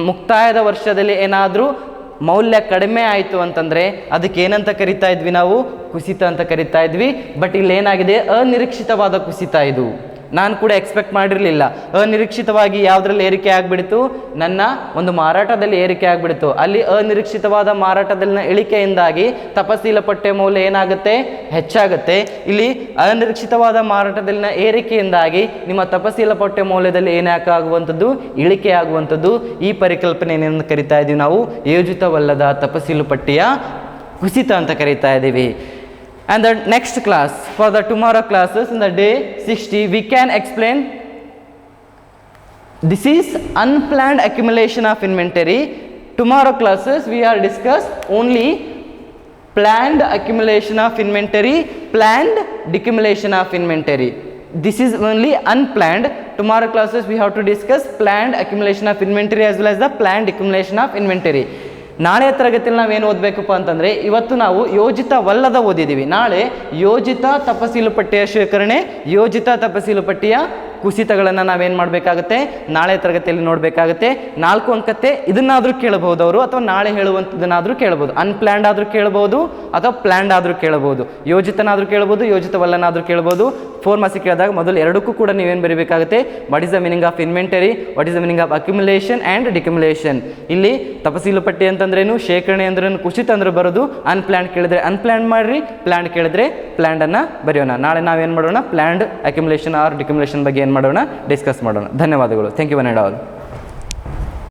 ಮುಕ್ತಾಯದ ವರ್ಷದಲ್ಲಿ ಏನಾದರೂ ಮೌಲ್ಯ ಕಡಿಮೆ ಆಯಿತು ಅಂತಂದರೆ ಅದಕ್ಕೆ ಏನಂತ ಕರಿತಾ ಇದ್ವಿ ನಾವು, ಕುಸಿತ ಅಂತ ಕರಿತಾ ಇದ್ವಿ. ಬಟ್ ಇಲ್ಲಿ ಏನಾಗಿದೆ, ಅನಿರೀಕ್ಷಿತವಾದ ಕುಸಿತ. ಇದು ನಾನು ಕೂಡ ಎಕ್ಸ್ಪೆಕ್ಟ್ ಮಾಡಿರಲಿಲ್ಲ. ಅನಿರೀಕ್ಷಿತವಾಗಿ ಯಾವುದರಲ್ಲಿ ಏರಿಕೆ ಆಗಿಬಿಡ್ತು, ನನ್ನ ಒಂದು ಮಾರಾಟದಲ್ಲಿ ಏರಿಕೆ ಆಗಿಬಿಡ್ತು. ಅಲ್ಲಿ ಅನಿರೀಕ್ಷಿತವಾದ ಮಾರಾಟದಲ್ಲಿನ ಇಳಿಕೆಯಿಂದಾಗಿ ತಪಸೀಲ ಪಟ್ಟಿಯ ಮೌಲ್ಯ ಏನಾಗುತ್ತೆ, ಹೆಚ್ಚಾಗುತ್ತೆ. ಇಲ್ಲಿ ಅನಿರೀಕ್ಷಿತವಾದ ಮಾರಾಟದಲ್ಲಿನ ಏರಿಕೆಯಿಂದಾಗಿ ನಿಮ್ಮ ತಪಸೀಲ ಪಟ್ಟಿಯ ಮೌಲ್ಯದಲ್ಲಿ ಏನಾಗುವಂಥದ್ದು, ಇಳಿಕೆ ಆಗುವಂಥದ್ದು. ಈ ಪರಿಕಲ್ಪನೆ ಏನೇನು ಕರಿತಾ ಇದ್ದೀವಿ ನಾವು, ಯೋಜಿತವಲ್ಲದ ತಪಸೀಲು ಪಟ್ಟಿಯ ಕುಸಿತ ಅಂತ ಕರಿತಾ ಇದ್ದೀವಿ. And the next class, for the tomorrow classes in the day 60, we can explain this is unplanned accumulation of inventory. Tomorrow classes we are discuss only planned accumulation of inventory, planned decumulation of inventory. This is only unplanned. Tomorrow classes we have to discuss planned accumulation of inventory as well as the planned decumulation of inventory. ನಾಳೆ ತರಗತಿಯಲ್ಲಿ ನಾವೇನು ಓದಬೇಕಪ್ಪ ಅಂತಂದರೆ, ಇವತ್ತು ನಾವು ಯೋಜಿತವಲ್ಲದ ಓದಿದ್ದೀವಿ. ನಾಳೆ ಯೋಜಿತ ತಪಸೀಲು ಪಟ್ಟಿಯ ಶೇಖರಣೆ, ಯೋಜಿತ ತಪಸೀಲು ಪಟ್ಟಿಯ ಕುಸಿತಗಳನ್ನು ನಾವೇನು ಮಾಡಬೇಕಾಗುತ್ತೆ, ನಾಳೆ ತರಗತಿಯಲ್ಲಿ ನೋಡಬೇಕಾಗುತ್ತೆ. 4 ಅಂಕತೆ ಇದನ್ನಾದರೂ ಕೇಳಬಹುದು ಅವರು, ಅಥವಾ ನಾಳೆ ಹೇಳುವಂಥದ್ದನ್ನಾದರೂ ಕೇಳಬಹುದು. ಅನ್ಪ್ಲ್ಯಾಂಡ್ ಆದರೂ ಕೇಳಬಹುದು ಅಥವಾ ಪ್ಲ್ಯಾಂಡ್ ಆದರೂ ಕೇಳಬಹುದು. ಯೋಜಿತನಾದರೂ ಕೇಳಬಹುದು, ಯೋಜಿತವಲ್ಲನಾದರೂ ಕೇಳಬಹುದು. 4 ಮಾರ್ಕ್ಸ್ ಕೇಳಿದಾಗ ಮೊದಲು ಎರಡಕ್ಕೂ ಕೂಡ ನೀವೇನು ಬರೀಬೇಕಾಗುತ್ತೆ, what is the meaning of inventory, what is the meaning of accumulation and decumulation. ಇಲ್ಲಿ ತಪಸೀಲು ಪಟ್ಟಿ ಅಂತಂದ್ರೇನು, ಶೇಖರಣೆ ಅಂದ್ರೇನು, ಕುಸಿತ ಅಂದ್ರೆ ಬರೋದು. ಅನ್ಪ್ಲ್ಯಾಂಡ್ ಕೇಳಿದ್ರೆ ಅನ್ಪ್ಲ್ಯಾಂಡ್ ಮಾಡಿರಿ, ಪ್ಲ್ಯಾಂಡ್ ಕೇಳಿದ್ರೆ ಪ್ಲ್ಯಾಂಡನ್ನು ಬರೆಯೋಣ. ನಾಳೆ ನಾವೇನು ಮಾಡೋಣ, ಪ್ಲ್ಯಾಂಡ್ ಅಕ್ಯುಮುಲೇಷನ್ ಆರ್ ಡಿಕ್ಯುಮುಲೇಷನ್ ಬಗ್ಗೆ ಏನು ಮಾಡೋಣ, ಡಿಸ್ಕಸ್ ಮಾಡೋಣ. ಧನ್ಯವಾದಗಳು. Thank you one and all.